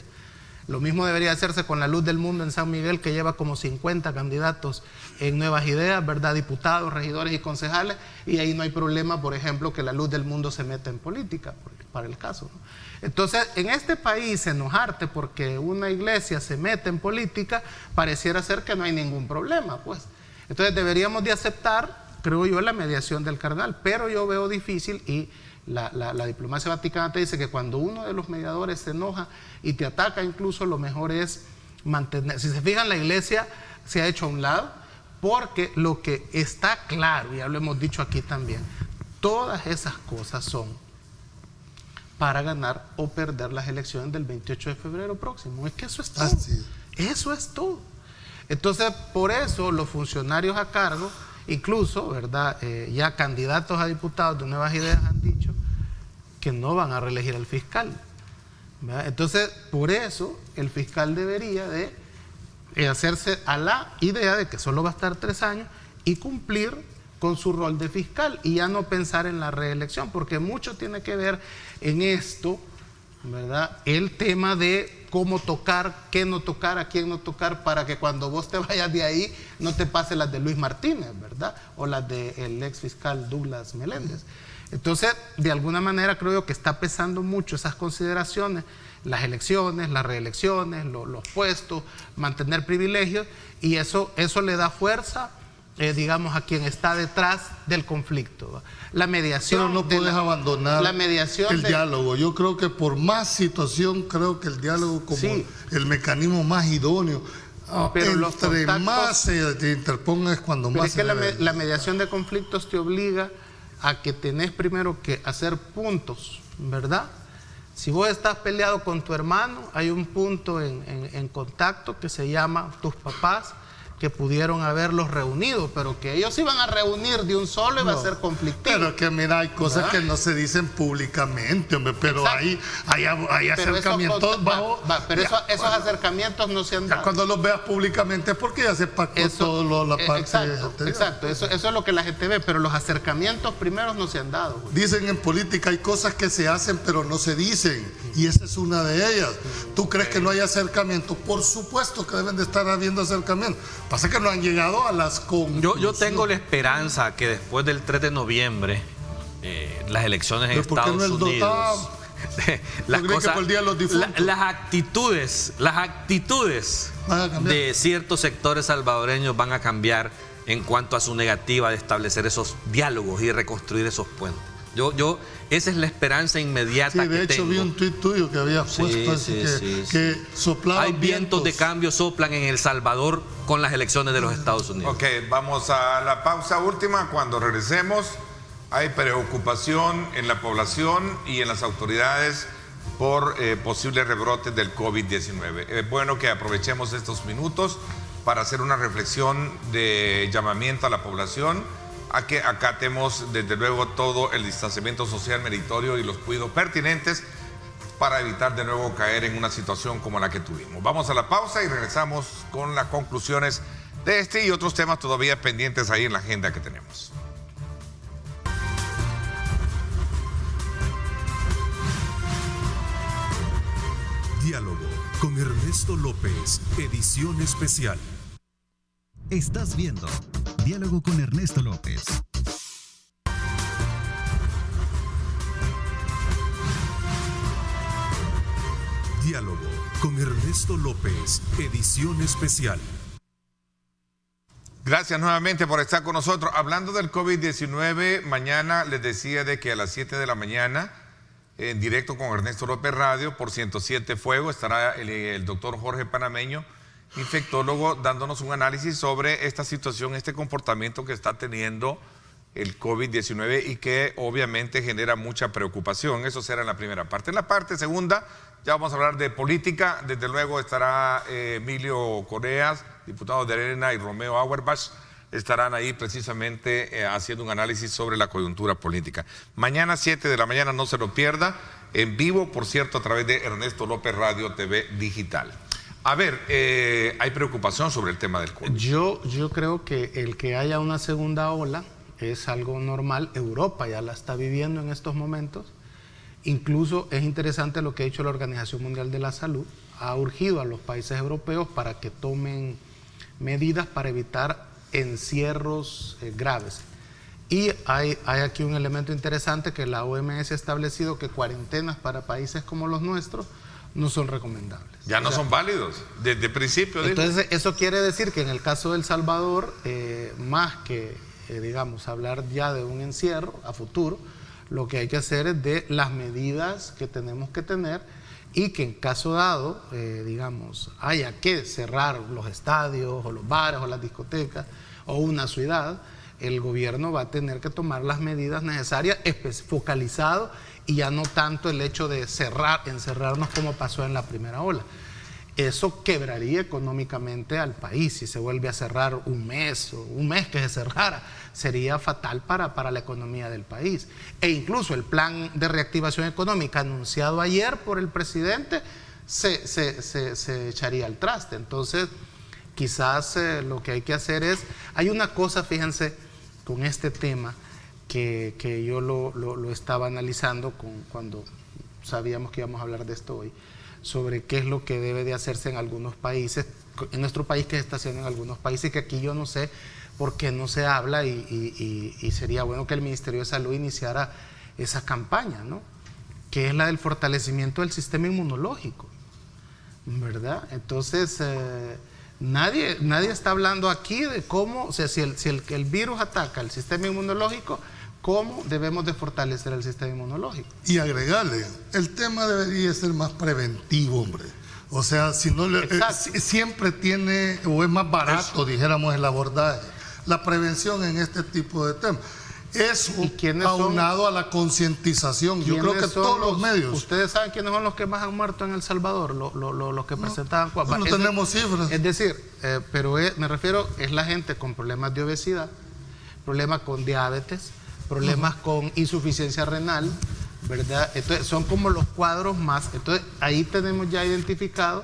Lo mismo debería hacerse con la Luz del Mundo en San Miguel, que lleva como 50 candidatos en Nuevas Ideas, ¿verdad?, diputados, regidores y concejales, y ahí no hay problema, por ejemplo, que la Luz del Mundo se meta en política, para el caso, ¿no? Entonces, en este país, enojarte porque una iglesia se mete en política, pareciera ser que no hay ningún problema, pues. Entonces deberíamos de aceptar, creo yo, la mediación del cardenal, pero yo veo difícil, y la diplomacia vaticana te dice que cuando uno de los mediadores se enoja y te ataca, incluso lo mejor es mantener. Si se fijan, la iglesia se ha hecho a un lado, porque lo que está claro, ya lo hemos dicho aquí también, todas esas cosas son para ganar o perder las elecciones del 28 de febrero próximo. Es que eso es todo. Así es. Eso es todo. Entonces, por eso los funcionarios a cargo, incluso, ¿verdad? Ya candidatos a diputados de Nuevas Ideas han dicho que no van a reelegir al fiscal, ¿verdad? Entonces, por eso el fiscal debería de hacerse a la idea de que solo va a estar 3 años y cumplir con su rol de fiscal y ya no pensar en la reelección, porque mucho tiene que ver en esto, ¿verdad? El tema de cómo tocar, qué no tocar, a quién no tocar, para que cuando vos te vayas de ahí no te pase las de Luis Martínez, ¿verdad? O las del ex fiscal Douglas Meléndez. Entonces, de alguna manera creo yo que está pesando mucho esas consideraciones, las elecciones, las reelecciones, los puestos, mantener privilegios, y eso le da fuerza, digamos, a quien está detrás del conflicto, ¿va? La mediación. Pero no puedes abandonar la mediación el diálogo. Yo creo que por más situación, creo que el diálogo como el mecanismo más idóneo. Pero entre más se te interponga es cuando más. Es que la mediación de conflictos te obliga a que tenés primero que hacer puntos, ¿verdad? Si vos estás peleado con tu hermano, hay un punto en contacto que se llama tus papás, que pudieron haberlos reunido, pero que ellos iban a reunir de un solo iba a ser conflictivo. Pero que mira, hay cosas, ¿verdad?, que no se dicen públicamente, hombre, pero hay acercamientos bajo. Pero esos acercamientos no se han dado. Cuando los veas públicamente es porque ya se pactó todo la parte. Exacto, eso es lo que la gente ve, pero los acercamientos primeros no se han dado. Dicen en política, hay cosas que se hacen pero no se dicen, y esa es una de ellas. ¿Tú crees que no hay acercamientos? Por supuesto que deben de estar habiendo acercamientos. Pasa que no han llegado a las conclusiones. Yo tengo la esperanza que después del 3 de noviembre, las elecciones en Estados Unidos, las actitudes de ciertos sectores salvadoreños van a cambiar en cuanto a su negativa de establecer esos diálogos y reconstruir esos puentes. Esa es la esperanza inmediata que tengo. De hecho, vi un tuit tuyo que había puesto que soplaban. Hay vientos de cambio, soplan en El Salvador con las elecciones de los Estados Unidos. Ok, vamos a la pausa última. Cuando regresemos, hay preocupación en la población y en las autoridades por posibles rebrotes del COVID-19. Es bueno que aprovechemos estos minutos para hacer una reflexión de llamamiento a la población a que acatemos desde luego todo el distanciamiento social meritorio y los cuidados pertinentes para evitar de nuevo caer en una situación como la que tuvimos. Vamos a la pausa y regresamos con las conclusiones de este y otros temas todavía pendientes ahí en la agenda que tenemos. Diálogo con Ernesto López, edición especial. Estás viendo Diálogo con Ernesto López. Diálogo con Ernesto López, edición especial. Gracias nuevamente por estar con nosotros. Hablando del COVID-19, mañana les decía de que a las 7 de la mañana, en directo con Ernesto López Radio, por 107 Fuego, estará el doctor Jorge Panameño, infectólogo, dándonos un análisis sobre esta situación, este comportamiento que está teniendo el COVID-19 y que obviamente genera mucha preocupación. Eso será en la primera parte. En la parte segunda ya vamos a hablar de política. Desde luego estará Emilio Correas, diputado de Arena, y Romeo Auerbach estarán ahí precisamente haciendo un análisis sobre la coyuntura política. Mañana 7 de la mañana, no se lo pierda, en vivo, por cierto, a través de Ernesto López Radio TV Digital. A ver, hay preocupación sobre el tema del COVID. Yo creo que el que haya una segunda ola es algo normal. Europa ya la está viviendo en estos momentos. Incluso es interesante lo que ha dicho la Organización Mundial de la Salud. Ha urgido a los países europeos para que tomen medidas para evitar encierros graves. Y hay aquí un elemento interesante, que la OMS ha establecido que cuarentenas para países como los nuestros no son recomendables. Ya no son válidos, desde el principio. Entonces, eso quiere decir que en el caso de El Salvador, más que, digamos, hablar ya de un encierro a futuro, lo que hay que hacer es de las medidas que tenemos que tener y que en caso dado, digamos, haya que cerrar los estadios o los bares o las discotecas o una ciudad, el gobierno va a tener que tomar las medidas necesarias, focalizado, y ya no tanto el hecho de encerrarnos como pasó en la primera ola. Eso quebraría económicamente al país. Si se vuelve a cerrar un mes que se cerrara, sería fatal para la economía del país. E incluso el plan de reactivación económica anunciado ayer por el presidente se echaría al traste. Entonces, quizás lo que hay que hacer es, hay una cosa, fíjense, con este tema que yo lo estaba analizando cuando sabíamos que íbamos a hablar de esto hoy, sobre qué es lo que debe de hacerse en algunos países, en nuestro país, que se está haciendo en algunos países, que aquí yo no sé por qué no se habla, y sería bueno que el Ministerio de Salud iniciara esa campaña, ¿no? Que es la del fortalecimiento del sistema inmunológico, ¿verdad? Entonces, nadie está hablando aquí de cómo, o sea, si el virus ataca el sistema inmunológico, ¿cómo debemos de fortalecer el sistema inmunológico? Y agregarle, el tema debería ser más preventivo, hombre. O sea, si no siempre tiene, o es más barato, dijéramos, el abordaje, la prevención en este tipo de temas. Eso aunado a la concientización. Yo creo que todos los medios. ¿Ustedes saben quiénes son los que más han muerto en El Salvador? Los que presentaban. No tenemos cifras. Es decir, pero me refiero, es la gente con problemas de obesidad, problemas con diabetes, problemas con insuficiencia renal, ¿verdad? Entonces, son como los cuadros más. Entonces, ahí tenemos ya identificado,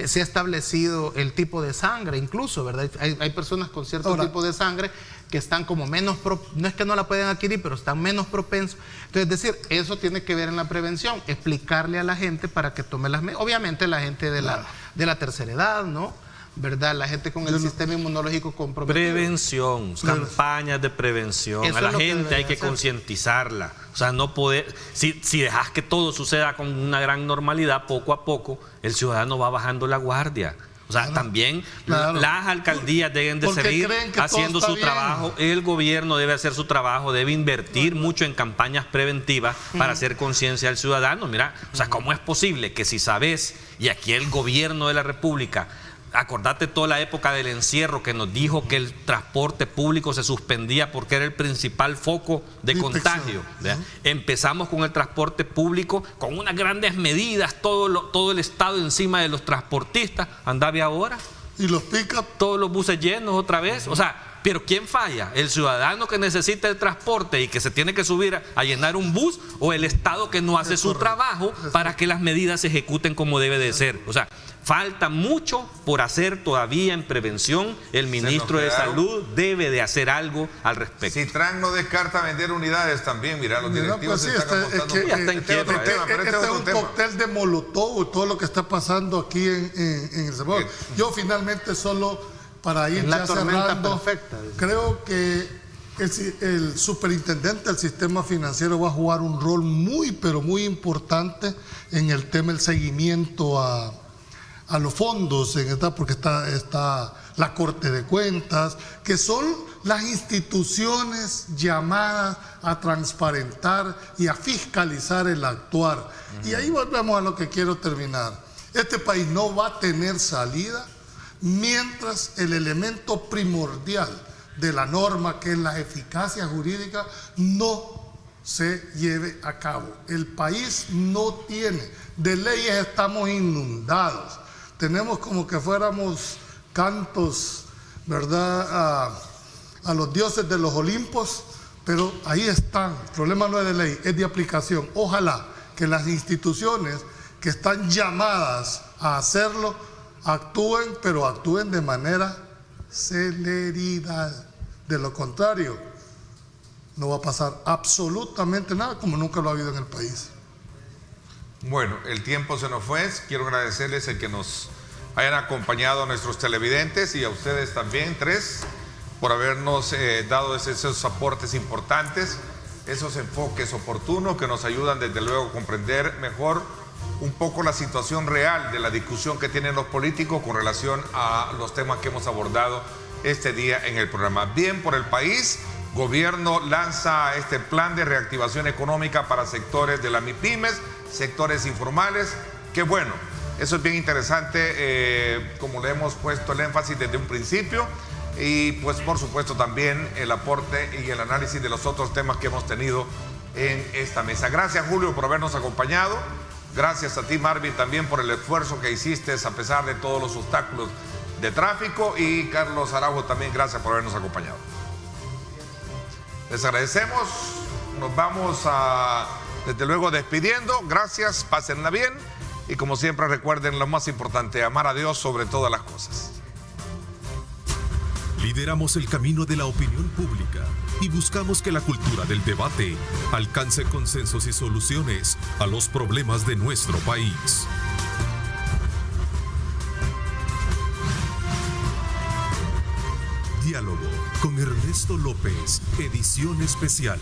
se ha establecido el tipo de sangre, incluso, ¿verdad? Hay personas con cierto tipo de sangre que están como menos, no es que no la pueden adquirir, pero están menos propensos. Entonces, es decir, eso tiene que ver en la prevención, explicarle a la gente para que tome las medidas. Obviamente la gente de la tercera edad, ¿no? ¿Verdad? La gente con el sistema inmunológico comprometido. Prevención, campañas de prevención. Eso a la es lo que gente hay que hacer. concientizarla. O sea, no poder, si dejas que todo suceda con una gran normalidad, poco a poco, el ciudadano va bajando la guardia. O sea, también las alcaldías deben de seguir haciendo su trabajo, el gobierno debe hacer su trabajo, debe invertir mucho en campañas preventivas para hacer conciencia al ciudadano. Mira, o sea, ¿cómo es posible que si sabes, y aquí el gobierno de la República, acordate toda la época del encierro que nos dijo que el transporte público se suspendía porque era el principal foco de contagio? Empezamos con el transporte público con unas grandes medidas, todo el Estado encima de los transportistas. Andaba ahora. ¿Y los pick-up? Todos los buses llenos otra vez. O sea, pero ¿quién falla? ¿El ciudadano que necesita el transporte y que se tiene que subir a llenar un bus, o el Estado que no hace su trabajo para que las medidas se ejecuten como debe de ser? O sea, falta mucho por hacer todavía en prevención. El ministro de Salud debe de hacer algo al respecto. Citran no descarta vender unidades también. Mira, los directivos pues se están apostando. Este es un cóctel de molotov, todo lo que está pasando aquí en El Salvador. Yo finalmente solo, para ir ya cerrando, creo que el superintendente del sistema financiero va a jugar un rol muy, pero muy importante en el tema del seguimiento a los fondos, porque está la Corte de Cuentas, que son las instituciones llamadas a transparentar y a fiscalizar el actuar. Y ahí volvemos a lo que quiero terminar. Este país no va a tener salida mientras el elemento primordial de la norma, que es la eficacia jurídica, no se lleve a cabo. El país no tiene, de leyes estamos inundados. Tenemos como que fuéramos cantos, ¿verdad?, a los dioses de los Olimpos, pero ahí están. El problema no es de ley, es de aplicación. Ojalá que las instituciones que están llamadas a hacerlo actúen, pero actúen de manera celeridad. De lo contrario, no va a pasar absolutamente nada, como nunca lo ha habido en el país. Bueno, el tiempo se nos fue. Quiero agradecerles el que nos hayan acompañado a nuestros televidentes y a ustedes también, por habernos dado esos aportes importantes, esos enfoques oportunos que nos ayudan desde luego a comprender mejor un poco la situación real de la discusión que tienen los políticos con relación a los temas que hemos abordado este día en el programa. Bien por el país, gobierno lanza este plan de reactivación económica para sectores de las MIPYMES, sectores informales. Qué bueno, eso es bien interesante, como le hemos puesto el énfasis desde un principio, y pues por supuesto también el aporte y el análisis de los otros temas que hemos tenido en esta mesa. Gracias, Julio, por habernos acompañado. Gracias a ti, Marvin, también por el esfuerzo que hiciste a pesar de todos los obstáculos de tráfico, y Carlos Araujo también, gracias por habernos acompañado. Les agradecemos, nos vamos desde luego despidiendo. Gracias, pásenla bien, y como siempre recuerden lo más importante, amar a Dios sobre todas las cosas. Lideramos el camino de la opinión pública y buscamos que la cultura del debate alcance consensos y soluciones a los problemas de nuestro país. Diálogo con Ernesto López, edición especial.